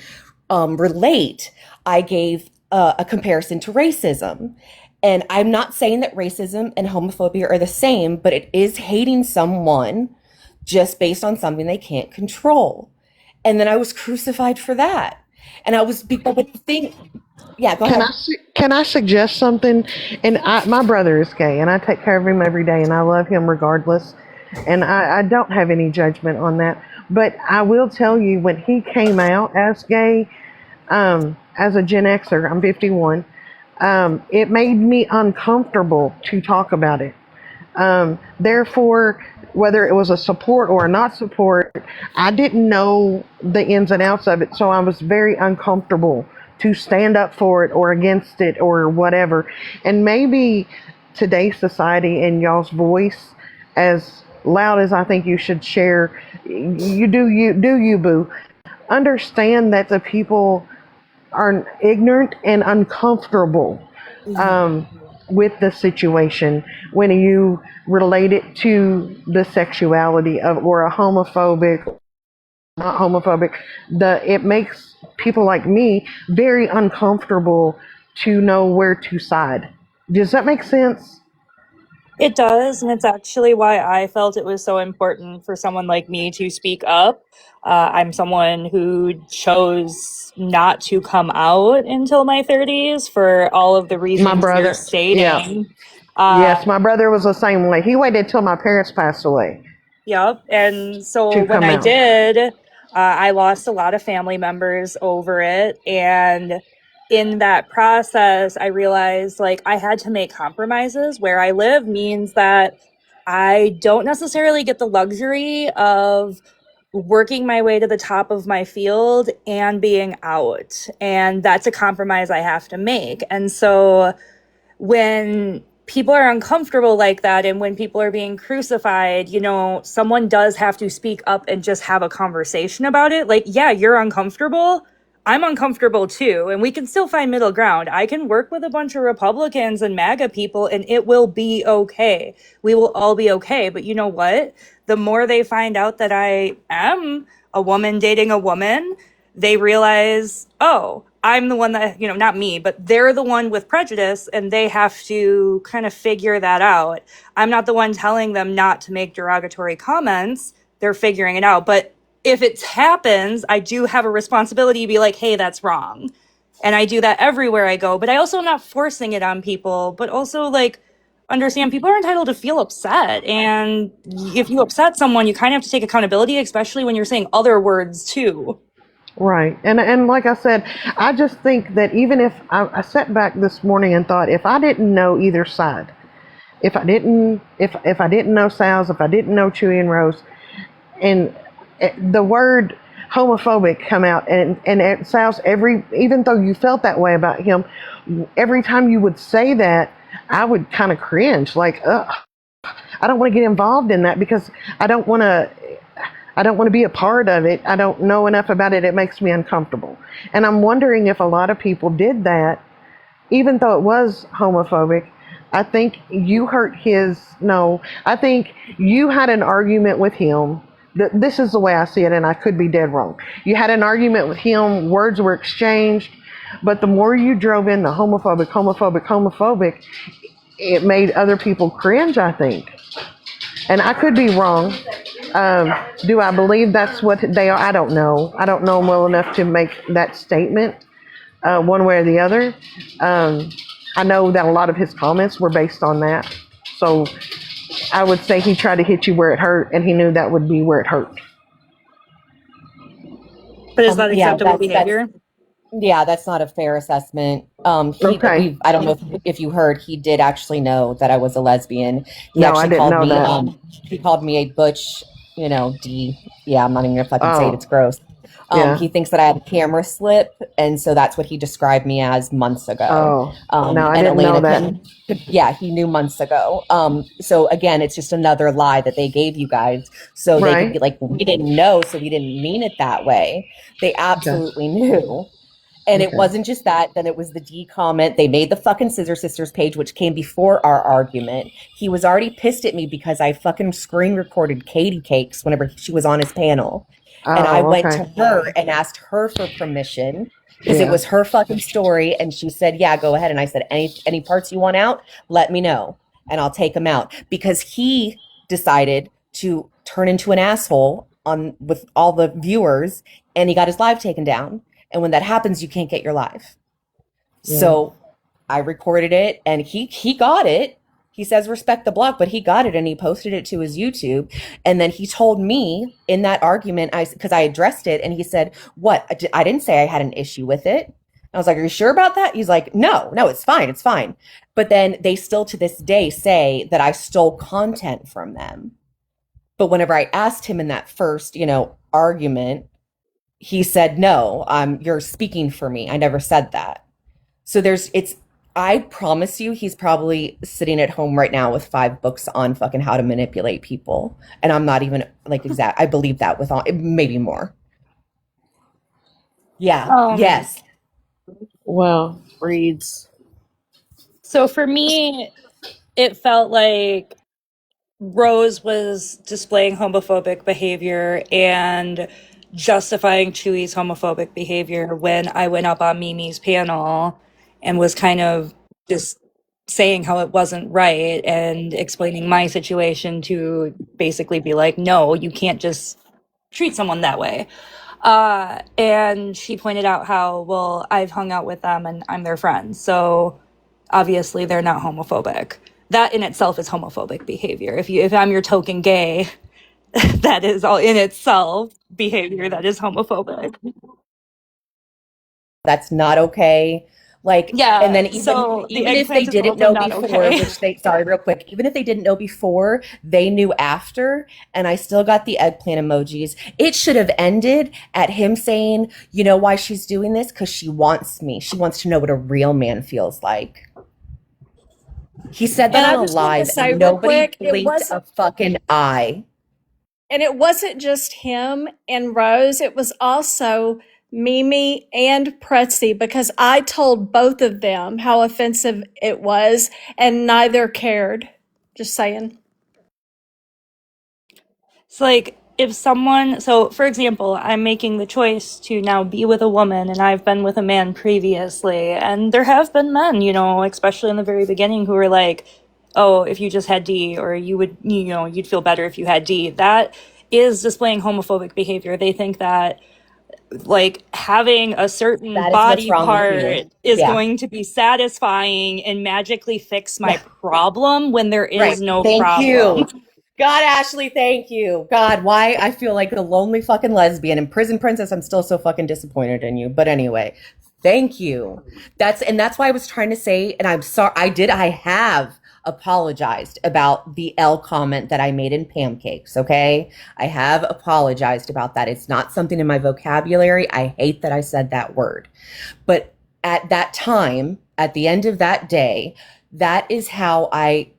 relate, I gave a comparison to racism. And I'm not saying that racism and homophobia are the same, but it is hating someone just based on something they can't control. And then I was crucified for that. And I was, but the thing, yeah, go Can ahead. I suggest something? And my brother is gay, and I take care of him every day, and I love him regardless. And I don't have any judgment on that. But I will tell you, when he came out as gay, as a Gen Xer, I'm 51. It made me uncomfortable to talk about it. Therefore, whether it was a support or a not support, I didn't know the ins and outs of it, so I was very uncomfortable to stand up for it or against it or whatever. And maybe today's society and y'all's voice, as loud as I think you should share, you boo. Understand that the people are ignorant and uncomfortable um, with the situation when you relate it to the sexuality of or a homophobic, not homophobic. It makes people like me very uncomfortable to know where to side. Does that make sense? It does, and it's actually why I felt it was so important for someone like me to speak up. I'm someone who chose not to come out until my 30s for all of the My reasons you're brother, yeah, stating. yes, Uh, my brother was the same way. He waited till my parents passed away Yep. And so to when come I out. did, I lost a lot of family members over it. And in that process, I realized like I had to make compromises. Where I live means that I don't necessarily get the luxury of working my way to the top of my field and being out. And that's a compromise I have to make. And so when people are uncomfortable like that and when people are being crucified, you know, someone does have to speak up and just have a conversation about it. Like, yeah, you're uncomfortable. I'm uncomfortable too. And we can still find middle ground. I can work with a bunch of Republicans and MAGA people and it will be okay. We will all be okay. But you know what? The more they find out that I am a woman dating a woman, they realize, oh, I'm the one that, you know, not me, but they're the one with prejudice and they have to kind of figure that out. I'm not the one telling them not to make derogatory comments. They're figuring it out. But if it happens, I do have a responsibility to be like, hey, that's wrong. And I do that everywhere I go. But I also am not forcing it on people, but also like understand people are entitled to feel upset. And if you upset someone, you kind of have to take accountability, especially when you're saying other words too. Right. And like I said, I just think that even if I sat back this morning and thought, if I didn't know either side, if I didn't know Sal's, if I didn't know Chewy and Rose, and the word homophobic come out, and at Sal's, even though you felt that way about him, every time you would say that, I would kind of cringe, like, ugh, I don't want to get involved in that because I don't want to be a part of it. I don't know enough about it. It makes me uncomfortable. And I'm wondering if a lot of people did that, even though it was homophobic. I think you hurt I think you had an argument with him. This is the way I see it, and I could be dead wrong. You had an argument with him, words were exchanged, but the more you drove in the homophobic, it made other people cringe, I think. And I could be wrong. Do I believe that's what they are? I don't know. I don't know them well enough to make that statement one way or the other. I know that a lot of his comments were based on that. So I would say he tried to hit you where it hurt, and he knew that would be where it hurt. But is that Yeah, acceptable behavior? that's not a fair assessment. Okay. I don't know if you heard, he did actually know that I was a lesbian. He No, I actually didn't called know me, that. he called me a butch, D. Yeah, I'm not even gonna fucking say it. It's Oh, gross. yeah. He thinks that I had a camera slip, and so that's what he described me as months ago. Oh, no, I And didn't know Elena that. yeah, he knew months ago. So again, it's just another lie that they gave you guys, so they could be Right. like, we didn't know, so we didn't mean it that way. They Okay. absolutely knew. And it Okay. wasn't just that, then it was the D comment. They made the fucking Scissor Sisters page, which came before our argument. He was already pissed at me because I fucking screen recorded Katie Cakes whenever she was on his panel. And I Oh, went to okay. her and asked her for permission because it Yeah. was her fucking story. And she said, yeah, go ahead. And I said, any parts you want out, let me know. And I'll take them out. Because he decided to turn into an asshole with all the viewers, and he got his live taken down. And when that happens, you can't get your live. Yeah. So I recorded it, and he got it. He says respect the block, but he got it and he posted it to his YouTube. And then he told me in that argument, because I addressed it, and he said, what? I didn't say I had an issue with it. I was like, are you sure about that? He's like, no, it's fine. It's fine. But then they still to this day say that I stole content from them. But whenever I asked him in that first, argument, he said, no, you're speaking for me. I never said that. So I promise you, he's probably sitting at home right now with 5 books on fucking how to manipulate people. And I'm not even like exact. I believe that with all, maybe more. Yeah. Yes. Well, Reads. So for me, it felt like Rose was displaying homophobic behavior and justifying Chewy's homophobic behavior when I went up on Mimi's panel and was kind of just saying how it wasn't right and explaining my situation to basically be like, no, you can't just treat someone that way. And she pointed out how, well, I've hung out with them and I'm their friend. So obviously they're not homophobic. That in itself is homophobic behavior. If I'm your token gay, that is all in itself behavior that is homophobic. That's not okay. Like, and then Yeah, even so the even if they eggplant is didn't also know not before, okay. which they sorry, real quick, even if they didn't know before, they knew after, and I still got the eggplant emojis. It should have ended at him saying, "You know why she's doing this? Because she wants me. She wants to know what a real man feels like." He said that And on I a just want to live, say and real nobody quick, blinked a fucking eye. and it wasn't just him and Rose, it was also Mimi and Pretzi, because I told both of them how offensive it was and neither cared. Just saying. It's like if someone, so for example, I'm making the choice to now be with a woman and I've been with a man previously. And there have been men, you know, especially in the very beginning, who were like, oh, if you just had D, or you would, you know, you'd feel better if you had D. That is displaying homophobic behavior. They think that like having a certain That is what's body wrong with you. part is Yeah. going to be satisfying and magically fix my Yeah. problem when there is Right. no Thank problem. you. God, Ashley, thank you. God, why I feel like a lonely fucking lesbian and prison princess. I'm still so fucking disappointed in you. But anyway, thank you. That's why I was trying to say, and I'm sorry, I have apologized about the L comment that I made in pancakes, okay? I have apologized about that. It's not something in my vocabulary. I hate that I said that word. But at that time, at the end of that day, that is how I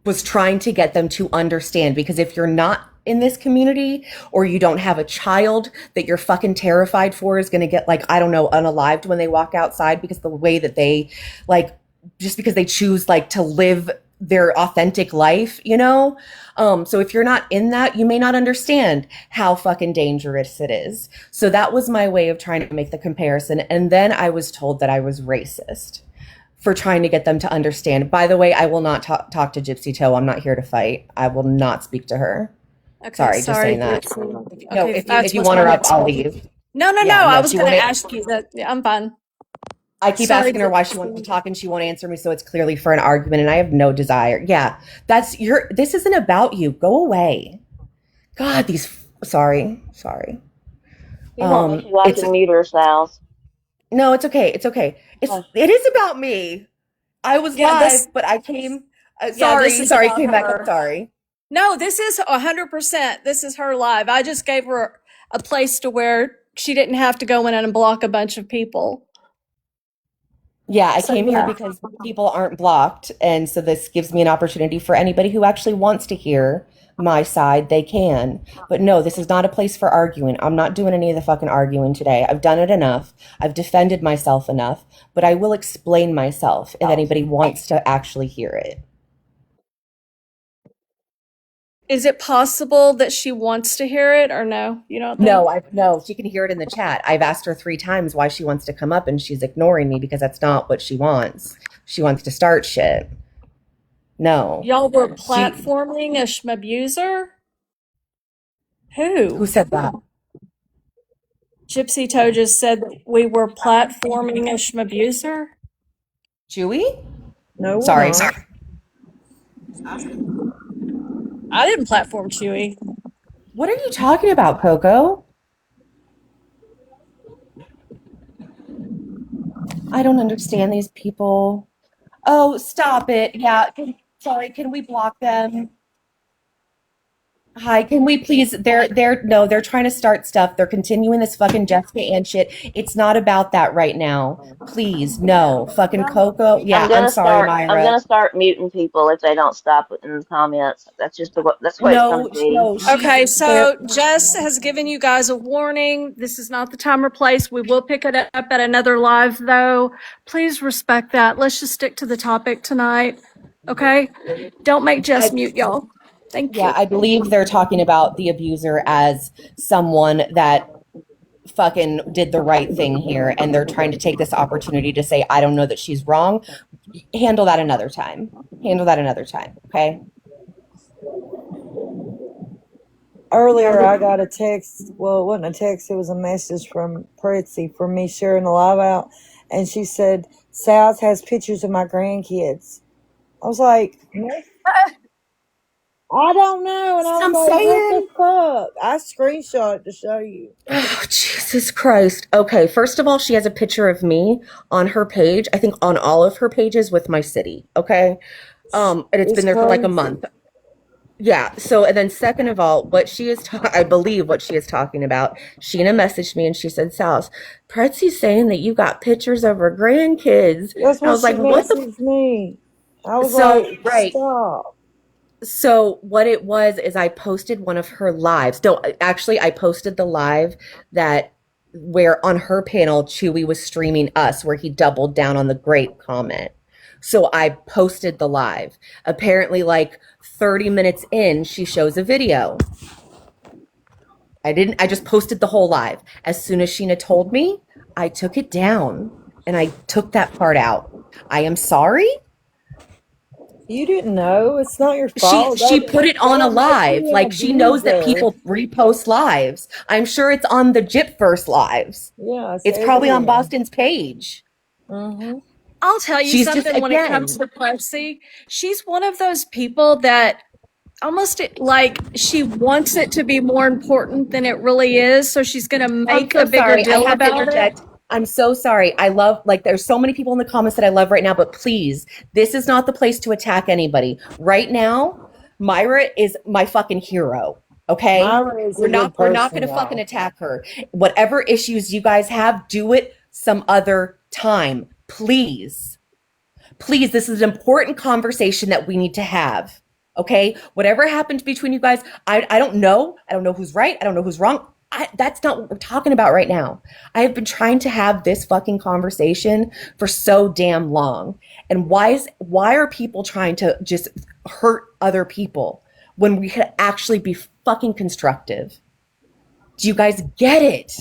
was trying to get them to understand, because if you're not in this community, or you don't have a child that you're fucking terrified for is going to get, like, I don't know, unalived when they walk outside because the way that they, like, just because they choose, like, to live their authentic life, you know? So if you're not in that, you may not understand how fucking dangerous it is. So that was my way of trying to make the comparison. And then I was told that I was racist for trying to get them to understand. By the way, I will not talk to Gypsy Toe. I'm not here to fight. I will not speak to her. Okay, Sorry, just sorry, saying that. Gypsy. No, Okay, if that you was want my her up, next I'll question. leave. No, no, no. Yeah, I no, was she going won't. to ask you that. Yeah, I'm fine. I keep Sorry, asking her why she wants to Gypsy. talk and she won't answer me, so it's clearly for an argument, and I have no desire. Yeah, that's your. This isn't about you. Go away. God, sorry. She won't let you like It's and mute her, Sal's. no, it's okay. It's okay. It is about me. I was Yeah, live, but I came. this is Sorry, about came back. I'm her. sorry. No, this is 100%. This is her live. I just gave her a place to where she didn't have to go in and block a bunch of people. Yeah, I So came here yeah. because people aren't blocked. And so this gives me an opportunity for anybody who actually wants to hear my side, they can. But no, this is not a place for arguing. I'm not doing any of the fucking arguing today. I've done it enough. I've defended myself enough, but I will explain myself if anybody wants to actually hear it. Is it possible that she wants to hear it or no? You don't think? No, she can hear it in the chat. I've asked her 3 times why she wants to come up and she's ignoring me because that's not what she wants. She wants to start shit. No. Y'all were She platforming a schmabuser? who Who? said that? Gypsy Toe just said we were platforming a schmabuser? Chewy? No, we're Sorry. not. I didn't platform Chewy. What are you talking about, Coco? I don't understand these people. Oh, stop it. Yeah. Sorry, can we block them? Hi, can we please? They're trying to start stuff. They're continuing this fucking Jessica Ann shit. It's not about that right now. Please, no. Fucking Coco. Yeah, I'm sorry, I'm Myra. gonna start muting people if they don't stop in the comments. That's just that's what it's gonna No, be. no, Okay, they're, so Jess has given you guys a warning. This is not the time or place. We will pick it up at another live, though. Please respect that. Let's just stick to the topic tonight. Okay? Don't make Jess I, mute, y'all. Thank yeah, you. I believe they're talking about the abuser as someone that fucking did the right thing here, and they're trying to take this opportunity to say, I don't know that she's wrong. Handle that another time. Handle that another time, okay? Earlier, I got a text. Well, it wasn't a text. It was a message from Pretzi for me sharing the live out. And she said, Sal's has pictures of my grandkids. I was like, I don't know, and I was I'm like, what the saying. fuck? I screenshot it to show you. Oh, Jesus Christ. Okay, first of all, she has a picture of me on her page. I think on all of her pages with my city. Okay. And it's It's been there for like a crazy. month. Yeah. So, and then second of all, I believe what she is talking about. Sheena messaged me and she said, Sals, Pretzy's saying that you got pictures of her grandkids. That's And I what was like, she what the? messaged me. I was So, like, right. stop. So what it was is I posted one of her lives. No, actually, I posted the live that where on her panel Chewy was streaming us, where he doubled down on the great comment. So I posted the live. Apparently, like 30 minutes in, she shows a video. I just posted the whole live. As soon as Sheena told me, I took it down and I took that part out. I am sorry. You didn't know. It's not your She fault. she put it on a That makes live. you an Like she knows that abuser. people repost lives. I'm sure it's on the Jip First lives. Yeah, it's It's probably on everywhere. Boston's page. Mm-hmm. I'll tell you She's just something when it comes again. to Plessy. She's one of those people that almost like she wants it to be more important than it really is. So she's going to I'm make so a bigger sorry. I deal have to about it. interject. I'm so sorry. I love like there's so many people in the comments that I love right now, but please, this is not the place to attack anybody. Right now, Myra is my fucking hero. Okay? Myra is We're a good not we're not person, gonna fucking y'all. attack her. Whatever issues you guys have, do it some other time. Please. Please, this is an important conversation that we need to have. Okay? Whatever happened between you guys, I don't know. I don't know who's right. I don't know who's wrong. That's not what we're talking about right now. I have been trying to have this fucking conversation for so damn long. And why are people trying to just hurt other people when we could actually be fucking constructive? Do you guys get it?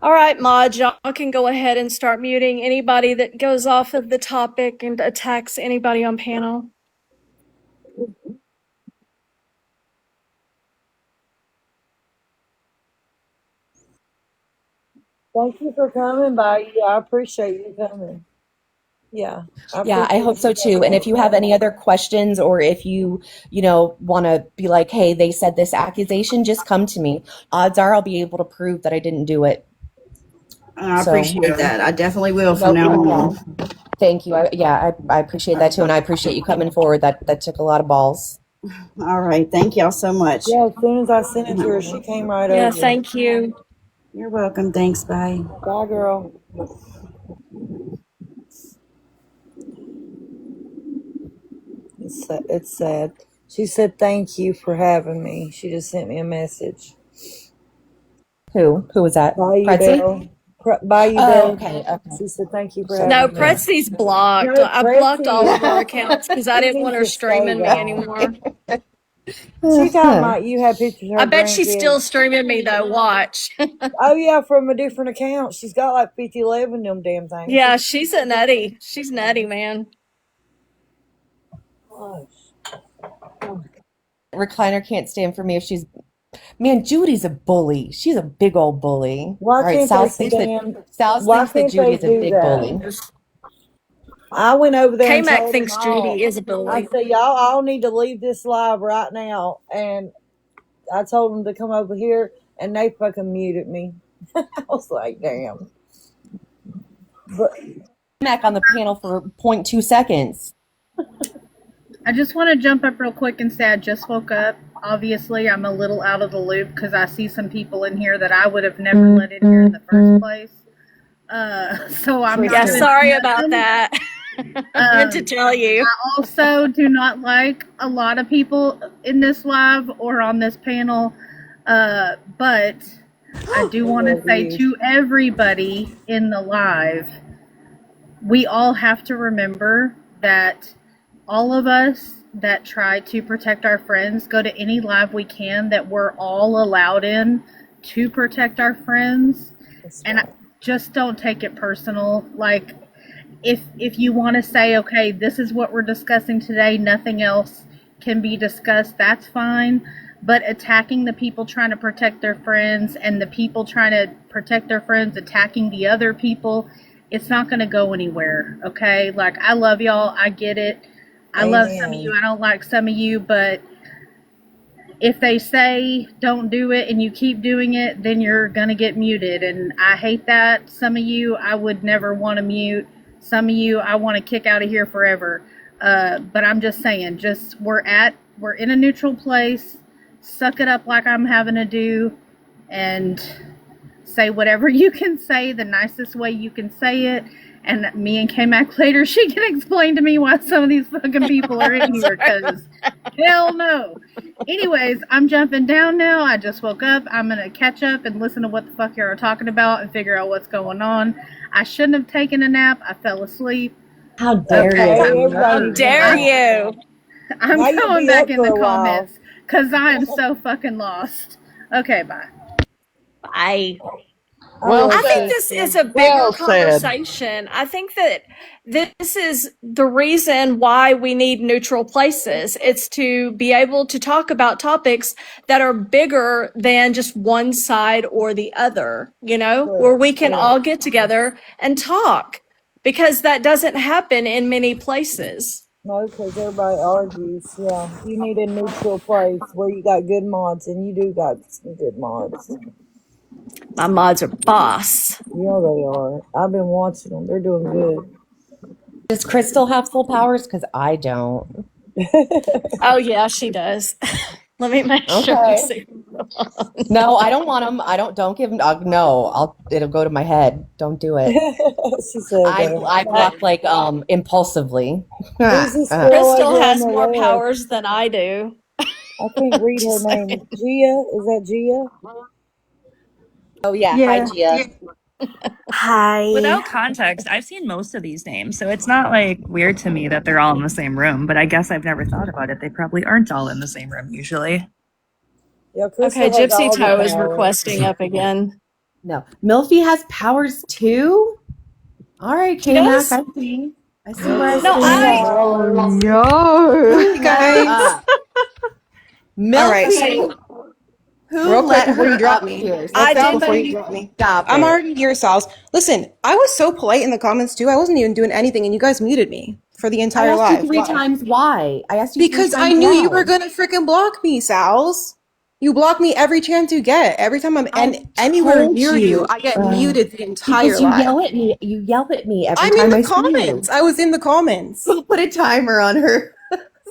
All right, Maj, y'all can go ahead and start muting anybody that goes off of the topic and attacks anybody on panel. Thank you for coming by. Yeah, I appreciate you coming. Yeah, I Yeah, I appreciate hope so you too. coming. And if you have any other questions or if you want to be like, hey, they said this accusation, just come to me. Odds are I'll be able to prove that I didn't do it. I So, appreciate that. I definitely will from no now problem. on. Thank you. I appreciate that too. And I appreciate you coming forward. That took a lot of balls. All right. Thank y'all so much. Yeah, as soon as I sent it to her, she came right Yeah, over. thank you. You're welcome. Thanks. Bye. Bye, girl. It's sad. She said thank you for having me. She just sent me a message. Who? Who was that? Bayou Pretzi? Bell. Bayou Oh, Bell. okay. Okay. She said thank you for So, No, having me. Pretzy's blocked. No, I blocked all of her Pretzi. accounts because I She didn't want needs her to stay streaming me gone. anymore. She talking about you had pictures of I her bet she's still grandkids. streaming me though. Watch. Oh yeah, from a different account. She's got like 50, 11 them damn things. Yeah, she's a nutty. She's nutty, man. Oh, recliner can't stand for me if she's man, Judy's a bully. She's a big old bully. why All right, can't they stand? Sal's Why thinks that can't they Judy's a do big bully. that? I went over there and Kmac told them thinks all. Judy is a I bully. said, y'all all need to leave this live right now. And I told them to come over here, and they fucking muted me. I was like, damn. But Mac on the panel for 0.2 seconds. I just want to jump up real quick and say I just woke up. Obviously, I'm a little out of the loop because I see some people in here that I would have never let in here in the first place. So I'm Yeah, not sorry about that. I meant to tell you. I also do not like a lot of people in this live or on this panel, but I do want to say to everybody in the live, we all have to remember that all of us that try to protect our friends go to any live we can that we're all allowed in to protect our friends. And just don't take it personal. Like, if you want to say, okay, this is what we're discussing today, nothing else can be discussed, that's fine. But attacking the people trying to protect their friends and the people trying to protect their friends attacking the other people, it's not going to go anywhere, okay? Like, I love y'all. I get it. I love some of Amen. you. I don't like some of you, but if they say don't do it and you keep doing it, then you're going to get muted. And I hate that. Some of you I would never want to mute. Some of you I want to kick out of here forever. But I'm just saying, we're in a neutral place. Suck it up like I'm having to do and say whatever you can say the nicest way you can say it. And me and Kmac later, she can explain to me why some of these fucking people are in here, because hell no. Anyways, I'm jumping down now. I just woke up. I'm going to catch up and listen to what the fuck you are talking about and figure out what's going on. I shouldn't have taken a nap. I fell asleep. How dare Okay, you? How everybody needs to dare nap. you? I'm Now you'll going be up back in for the a while. comments because I am so fucking lost. Okay, bye. Bye. Well I think said. this is a bigger Well said. conversation. I think that this is the reason why we need neutral places. It's to be able to talk about topics that are bigger than just one side or the other, where we can all get together and talk, because that doesn't happen in many places. No, because everybody argues. Yeah, you need a neutral place where you got good mods, and you do got some good mods. My mods are boss. Yeah, they are. I've been watching them. They're doing good. Does Crystal have full powers? Because I don't. Oh, yeah, she does. Let me make sure you Okay. see. No, I don't want them. Don't give them. No, it'll go to my head. Don't do it. She said that. I block like impulsively. Who's this girl Crystal over on has the more left? powers than I do. I can't read her Just name. saying. Gia? Is that Gia? Oh yeah, hi Yeah. Gia. Hi. Without context, I've seen most of these names, so it's not like weird to me that they're all in the same room, but I guess I've never thought about it. They probably aren't all in the same room usually. Yeah, Crystal Okay, has Gypsy all the Toe is powers. requesting up again. No, Milfy has powers too. All right, She Kmac, does? I see. I see what I No, see. Oh no. Who let her guys. up? All right, Milfy. so Who real quick let before you her drop up me, here? real quick did. before you Somebody drop me, stop I'm it. already here, Sal's. Listen, I was so polite in the comments too. I wasn't even doing anything, and you guys muted me for the I entire asked you live. three Why? times why. I asked you three Because I times knew you were why. gonna freaking block me, Sal's. You block me every chance you get. Every time I'm I anywhere told near you, you. I get muted the entire Because you live. yell at me. You yell at me every I'm in time the I see comments. you. I was in the comments. Put a timer on her.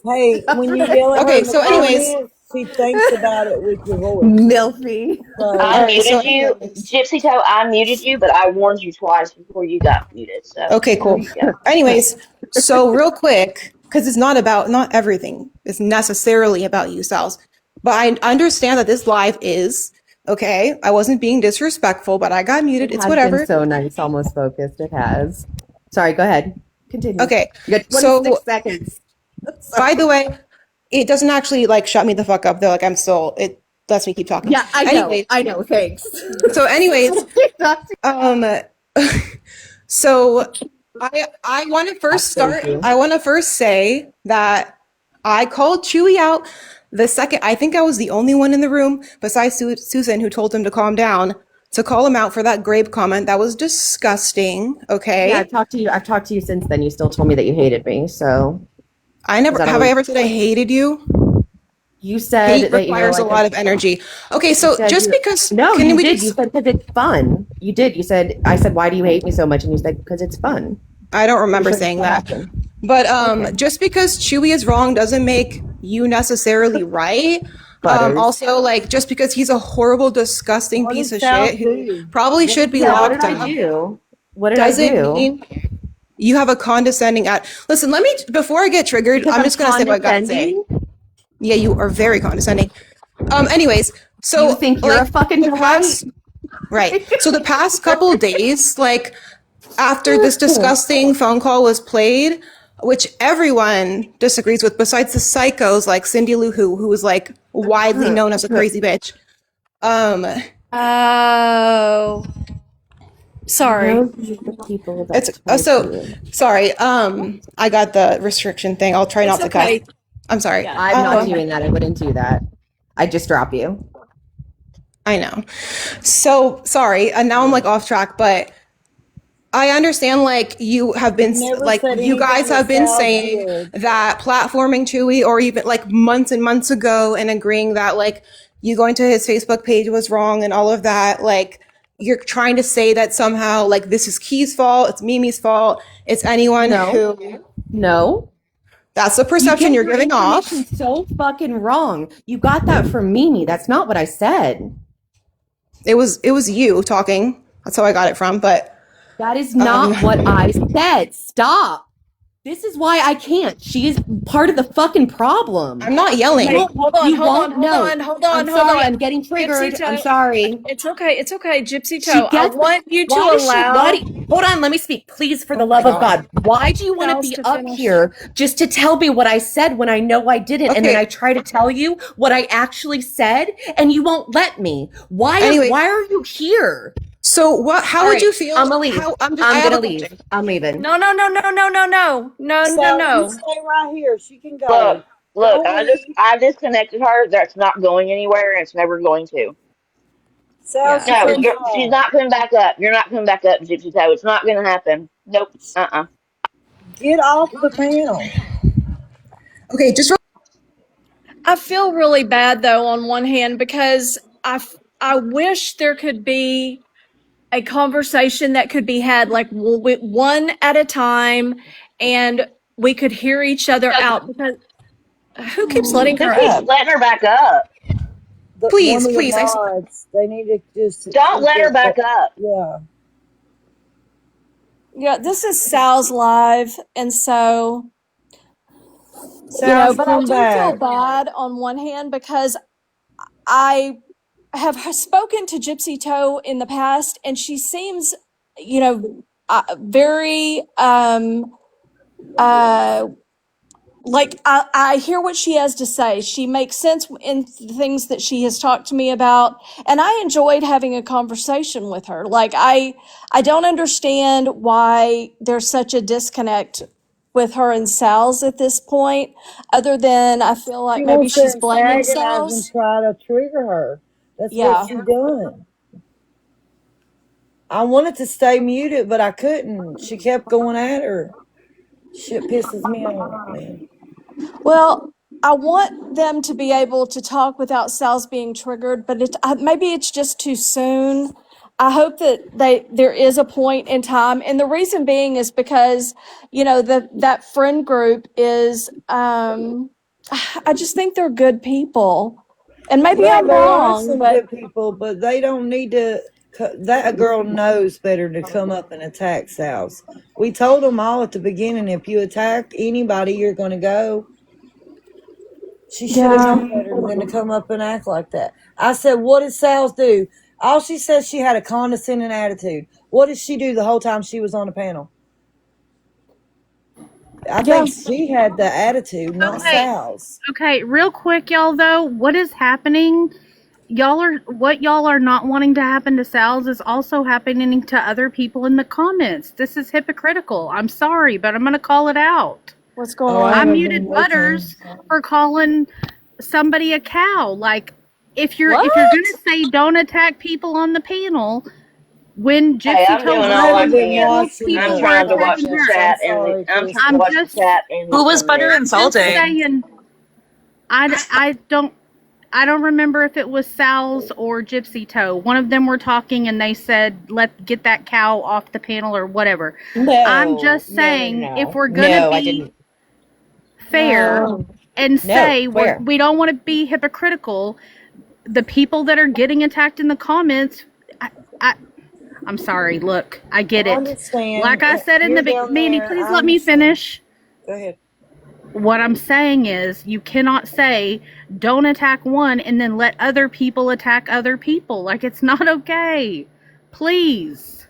Hey, when you yell at her Okay, in the so anyways, comments, she thinks about it with your voice. Milfy. So, I all right. So muted you, anyways, Gypsy Toe. I muted you, but I warned you twice before you got muted. So okay, there cool. you go. Anyways, so real quick, because it's not everything is necessarily about you, Sal's. But I understand that this live is okay. I wasn't being disrespectful, but I got muted. It It's has been whatever. so nice, almost focused. It has. Sorry, go ahead. Continue. Okay, You got so 26 seconds. by the way, it doesn't actually like shut me the fuck up though. Like it lets me keep talking. Yeah, I know. Anyways, I know. Thanks. so anyways, um, so I want to first start. you. I want to first say that I called Chewy out the second. I think I was the only one in the room besides Susan who told him to calm down, to call him out for that grape comment. That was disgusting. Okay. Yeah, I've talked to you since then. You still told me that you hated me. So I never Is that have I always- ever said I hated you. you said Hate that you were requires like a lot of energy. Okay, you so said just you- because No, can you we did. just You said because it's fun. You did. You said I said why do you hate me so much, and you said because it's fun. I don't remember Pretty sure saying that's that. what happened. But Okay. just because Chewy is wrong doesn't make you necessarily right. Butters. Also, like just because he's a horrible, disgusting what piece did of Sal shit who do? probably should be Yeah, what locked did I up do? What did I doesn't do? mean you have a condescending at. Listen, let me before I get triggered. Because I'm just gonna say what I gotta say. condescending? Yeah, you are very condescending. Anyways, so You think you're like a fucking the delight? past, right? So the past couple days, like after this disgusting phone call was played, which everyone disagrees with, besides the psychos like Cindy Lou who was like widely known as a crazy bitch. Oh, sorry. The people that It's type so you. sorry. I got the restriction thing. I'll try It's not to cuss. okay. I'm sorry. Yeah. I'm not doing that. I wouldn't do that. I'd just drop you. I know. So sorry. And now I'm like off track, but I understand, like, you have been, Never like, said you anything guys that have been Sal's saying did. that platforming Chewy, or even like months and months ago, and agreeing that, like, you going to his Facebook page was wrong and all of that. Like, you're trying to say that somehow, like, this is Key's fault, it's Mimi's fault, it's anyone No, who. no. That's the You perception get you're your giving information off. so fucking wrong. You got that from Mimi. That's not what I said. It was you talking. That's how I got it from. But That is um, not what I said. Stop. This is why I can't. She is part of the fucking problem. I'm not yelling. You won't know. I'm Hold sorry. I'm on. getting Gypsy triggered. I'm Toe. sorry. It's okay, Gypsy She Toe. I gets. want you to Why does she? allow Hold on. Let me speak, please, for Oh the my love of god. God. Why do you want to Styles be to up finish. here just to tell me what I said when I know I didn't, and then Okay. I try to tell you what I actually said, and you won't let me? Why Anyways, are you here? so what? How All would right, you feel? I'm gonna leave. How I I'm have a gonna leave. question. I'm leaving. No, no, no, no, no, no, no, no, no, So you no. stay right here. She can Look, go. look, Don't leave. I disconnected her. That's not going anywhere and it's never going to. Sal, Yeah. she No, can she's talk. not coming back up. You're not coming back up, Gypsy Toe. It's not gonna happen. Nope. Uh-uh. Get off the panel. Okay, just I feel really bad though on one hand because I wish there could be a conversation that could be had like one at a time and we could hear each other Because out because who keeps letting who her keeps up? letting her back up? One please, of the please. mods. They need to just Don't let her get the. back up. Yeah. Yeah, this is Sal's live and so Sal's but I come do feel back. bad on one hand because I have spoken to Gypsy Toe in the past, and she seems, very uh, like I hear what she has to say. She makes sense in the things that she has talked to me about, and I enjoyed having a conversation with her. Like I don't understand why there's such a disconnect with her and Sal's at this point, other than I feel like She maybe wants to she's blaming antagonize and Sal's. try to trigger her. That's what Yeah. she done. I wanted to stay muted, but I couldn't. She kept going at her. Shit pisses me off, man. Well, I want them to be able to talk without Sal's being triggered, but maybe it's just too soon. I hope that there is a point in time, and the reason being is because that friend group is. I just think they're good people, and maybe Well, I'm they are wrong, some but good people, but they don't need to. That girl knows better to come up and attack Sal's. We told them all at the beginning, if you attack anybody, you're going to go. She should have yeah, known better than to come up and act like that. I said, what did Sal's do? All she said, she had a condescending attitude. What did she do the whole time she was on the panel? I yeah. think she had the attitude, not Okay, Sal's. okay, real quick, y'all. Though, what is happening? What y'all are not wanting to happen to Sal's is also happening to other people in the comments. This is hypocritical. I'm sorry, but I'm gonna call it out. What's going Oh, I I on? haven't been muted looking. Butters for calling somebody a cow. Like, if you're gonna What? say don't attack people on the panel, when Hey, Gypsy I'm Toe doing I all I haven't been can. calls watching I'm people the for trying to watch attacking the comments. her, I'm chat and sorry, I'm trying to I'm watch Kristen. the just chat and the Who was butter comments. I'm just insulting? saying. I don't remember if it was Sal's or Gypsy Toe. One of them were talking and they said, get that cow off the panel or whatever. I'm No, just no, no, saying, if no, we're going to no. I be didn't. fair No. and No. say Where? we don't want to be hypocritical, the people that are getting attacked in the comments, I, I'm sorry. Look, I get I it. Like understand. I said in You're the down Mandy, there. please I let me understand. finish. Go ahead. What I'm saying is, you cannot say don't attack one and then let other people attack other people. Like, it's not okay. Please.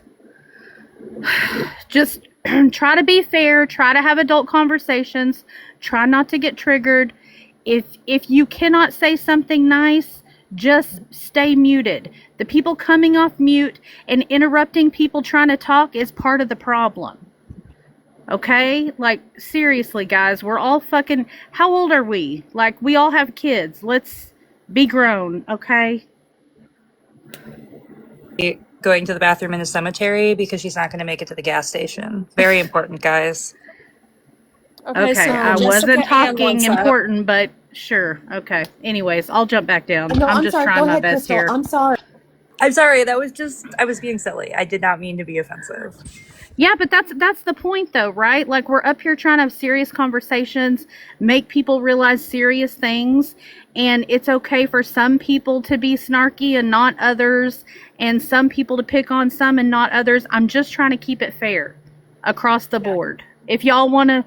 Just try to be fair, try to have adult conversations, try not to get triggered. If you cannot say something nice, just stay muted. The people coming off mute and interrupting people trying to talk is part of the problem. Okay? Like, seriously, guys, we're all fucking. How old are we? Like, we all have kids. Let's be grown, okay? going to the bathroom in the cemetery because she's not going to make it to the gas station. Very important, guys. Okay, so I Jessica wasn't Ann talking wants up. important, but sure. Okay. Anyways, I'll jump back down. No, I'm I'm just sorry. trying Go my ahead, best Crystal. here. I'm sorry. I'm sorry. That was just, I was being silly. I did not mean to be offensive. Yeah, but that's the point though, right? Like we're up here trying to have serious conversations, make people realize serious things, and it's okay for some people to be snarky and not others, and some people to pick on some and not others. I'm just trying to keep it fair across the board. If y'all want to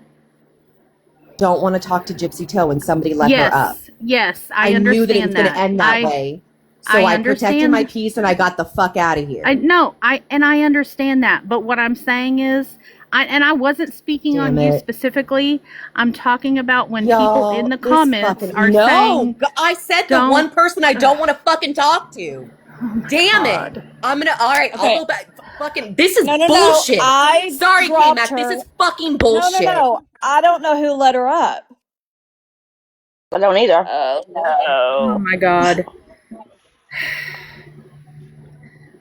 Don't want to talk to Gypsy Toe and somebody let her up. Yes, I knew that it was going to end that way. So I protected my peace and I got the fuck out of here. I understand that, but what I'm saying is, I wasn't speaking on you specifically. I'm talking about when people in the comments are saying, I said the one person I don't want to fucking talk to. Damn it! I'm gonna. All right, I'll go back. Fucking. This is bullshit. Sorry, Kmac. This is fucking bullshit. No. I don't know who let her up. I don't either. Oh my God.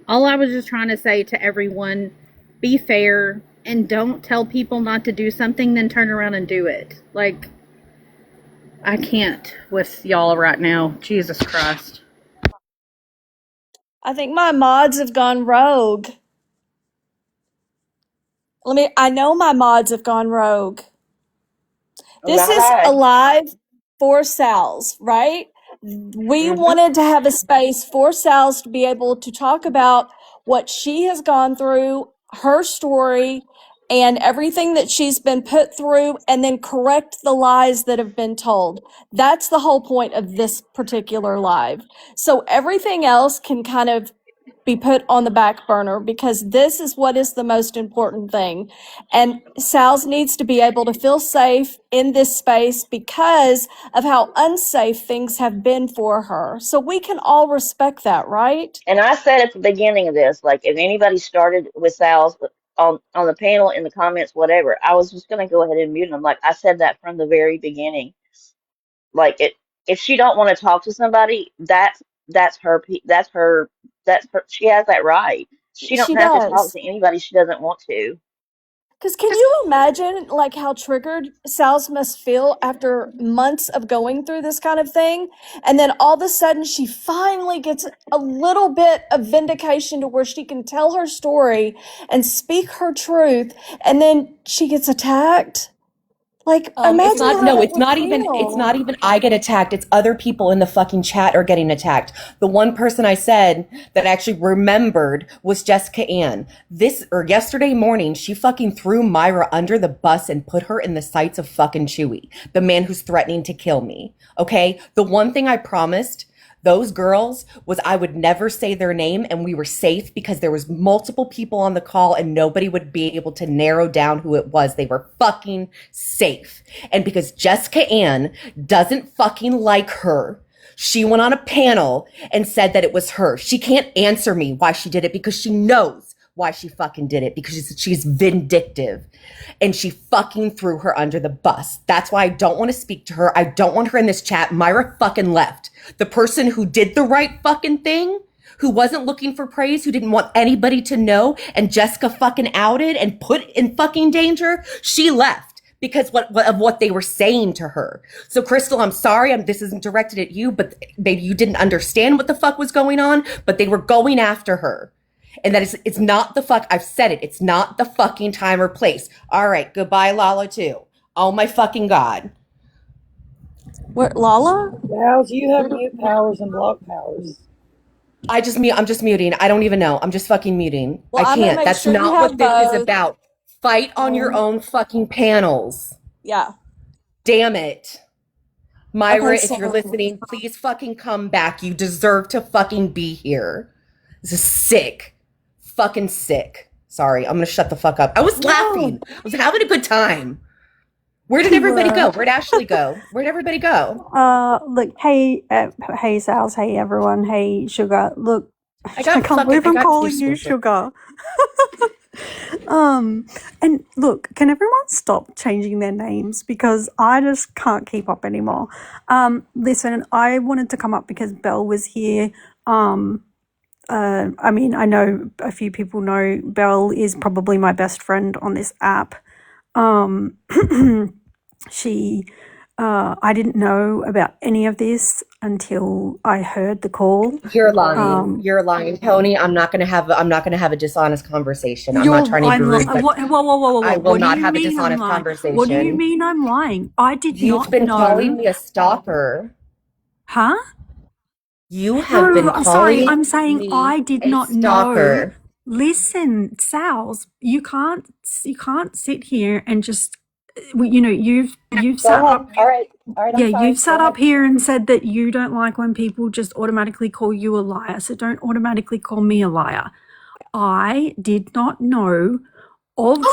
All I was just trying to say to everyone, be fair and don't tell people not to do something, then turn around and do it. Like, I can't with y'all right now. Jesus Christ. I think my mods have gone rogue. I know my mods have gone rogue. This is a live for Sal's, right? We wanted to have a space for Sal's to be able to talk about what she has gone through, her story, and everything that she's been put through, and then correct the lies that have been told. That's the whole point of this particular live. So everything else can kind of be put on the back burner because this is what is the most important thing. And Sal's needs to be able to feel safe in this space because of how unsafe things have been for her. So we can all respect that, right? And I said at the beginning of this, like, if anybody started with Sal's on the panel, in the comments, whatever, I was just going to go ahead and mute them. Like, I said that from the very beginning. Like, if she don't want to talk to somebody, that's her, she has that right. She don't She have to talk does. to anybody she doesn't want to. Because can you imagine like how triggered Sal's must feel after months of going through this kind of thing? And then all of a sudden she finally gets a little bit of vindication to where she can tell her story and speak her truth. And then she gets attacked. Like, imagine It's not even I get attacked. It's other people in the fucking chat are getting attacked. The one person I said that actually remembered was Jessica Ann. Yesterday morning, she fucking threw Myra under the bus and put her in the sights of fucking Chewy, the man who's threatening to kill me. Okay? The one thing I promised those girls was I would never say their name and we were safe because there was multiple people on the call and nobody would be able to narrow down who it was. They were fucking safe. And because Jessica Ann doesn't fucking like her, she went on a panel and said that it was her. She can't answer me why she did it because she knows why she fucking did it, because she's vindictive and she fucking threw her under the bus. That's why I don't want to speak to her. I don't want her in this chat. Myra fucking left. The person who did the right fucking thing, who wasn't looking for praise, who didn't want anybody to know, and Jessica fucking outed and put in fucking danger, she left because of what they were saying to her. So Crystal, I'm sorry, this isn't directed at you, but maybe you didn't understand what the fuck was going on, but they were going after her. And that it's not I've said it, it's not the fucking time or place. All right, goodbye, Lala, too. Oh my fucking God. Where, Lala? How do you have mute powers and block powers? I'm just muting. I don't even know. I'm just fucking muting. Well, I can't. That's sure not what this is about. Fight on your own fucking panels. Yeah. Damn it. Myra, Okay, if you're listening, please fucking come back. You deserve to fucking be here. This is sick. Fucking sick. Sorry, I'm gonna shut the fuck up. I was laughing. I was having a good time. Where did everybody go? Where'd Ashley go? Where'd everybody go? Look, hey, Sal's, hey, everyone, hey, Sugar. Look, I can't believe I'm calling you Sugar. And look, can everyone stop changing their names because I just can't keep up anymore. Listen, I wanted to come up because Belle was here. I mean, I know a few people know Belle is probably my best friend on this app. She, I didn't know about any of this until I heard the call. You're lying. You're lying, Tony. I'm not gonna have a dishonest conversation. I'm not You're, trying to be I'm, rude, but whoa. I will What do not you have a mean I'm dishonest lying? What do you conversation. mean I'm lying? I did You've not been calling know. me a stalker. Huh? You have been No, calling I'm saying me I did a not know. stalker. Listen, Sals, you can't sit here and just, you know, you've Go sat ahead. up. All right. All right, Yeah, I'm you've fine. sat Go ahead. up here and said that you don't like when people just automatically call you a liar. So don't automatically call me a liar. I did not know of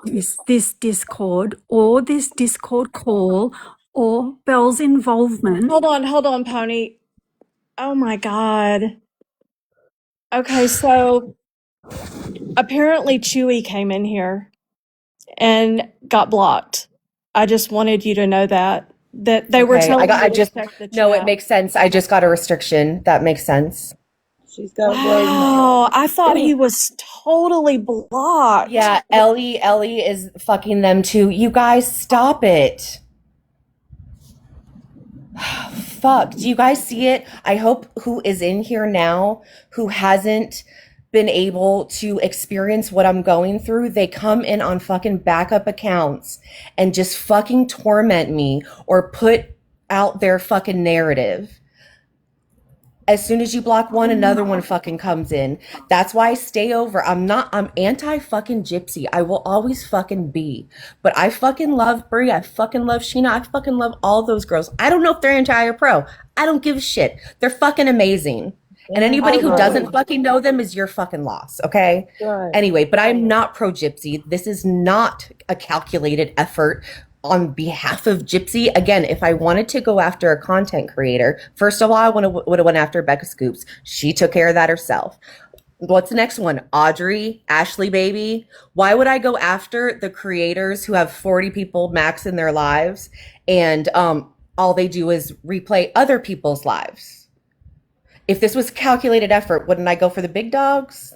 this Discord or this Discord call or Belle's involvement. Hold on, Pony. Oh my God. Okay, so apparently Chewy came in here and got blocked. I just wanted you to know that they were Okay, telling I me to just check the no, it chat. makes sense. I just got a restriction. That makes sense. She's got a road Wow, I thought he was totally blocked. Yeah, Ellie is fucking them too. You guys stop it. Fuck. Do you guys see it? I hope who is in here now who hasn't been able to experience what I'm going through, they come in on fucking backup accounts and just fucking torment me or put out their fucking narrative. As soon as you block one, another one fucking comes in. That's why I stay over. I'm anti fucking gypsy. I will always fucking be. But I fucking love Brie. I fucking love Sheena. I fucking love all those girls. I don't know if they're anti or pro. I don't give a shit. They're fucking amazing. And anybody who doesn't fucking know them is your fucking loss, okay? Right. Anyway, but I'm not pro gypsy. This is not a calculated effort on behalf of Gypsy. Again, if I wanted to go after a content creator, first of all, I would have went after Becca Scoops. She took care of that herself. What's the next one? Audrey, Ashley Baby. Why would I go after the creators who have 40 people max in their lives and all they do is replay other people's lives? If this was calculated effort, wouldn't I go for the big dogs?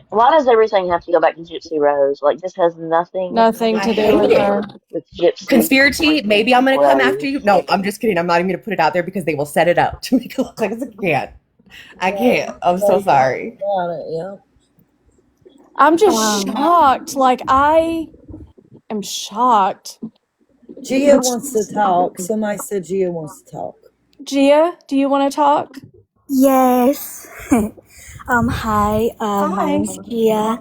Why does everything have to go back to Gypsy Rose? Like, this has nothing Nothing I to do with hate it. her. with Gypsy Conspiracy, maybe I'm going to come after Rose. you. No, I'm just kidding. I'm not even going to put it out there because they will set it up to make it look like it's a can. I can't. I'm so sorry. Got it, yeah. I'm just shocked. Like, I am shocked. Gia wants to talk. Somebody said Gia wants to talk. Gia, do you want to talk? Yes. Hi. My name's Gia.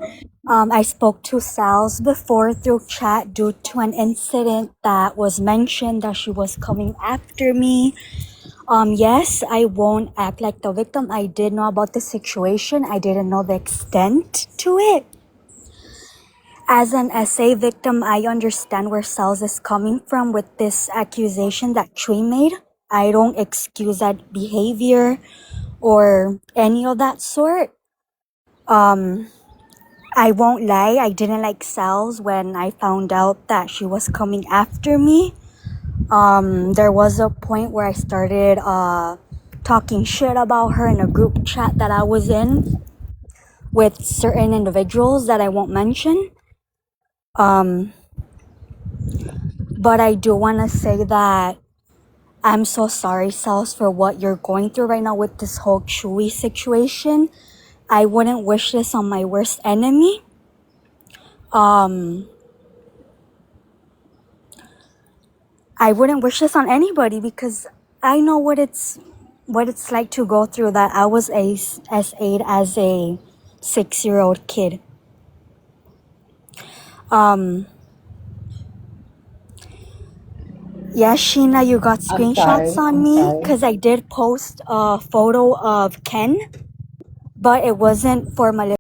I spoke to Sal's before through chat due to an incident that was mentioned that she was coming after me. Yes, I won't act like the victim. I did know about the situation. I didn't know the extent to it. As an SA victim, I understand where Sal's is coming from with this accusation that Chui made. I don't excuse that behavior or any of that sort. I won't lie, I didn't like Sal's when I found out that she was coming after me. There was a point where I started talking shit about her in a group chat that I was in with certain individuals that I won't mention. But I do want to say that I'm so sorry, Sal's, for what you're going through right now with this whole Chewy situation. I wouldn't wish this on my worst enemy. I wouldn't wish this on anybody because I know what it's like to go through that. I was S8 as a 6-year-old kid. Yeah, Sheena, you got screenshots on me because I did post a photo of Ken, but it wasn't for malicious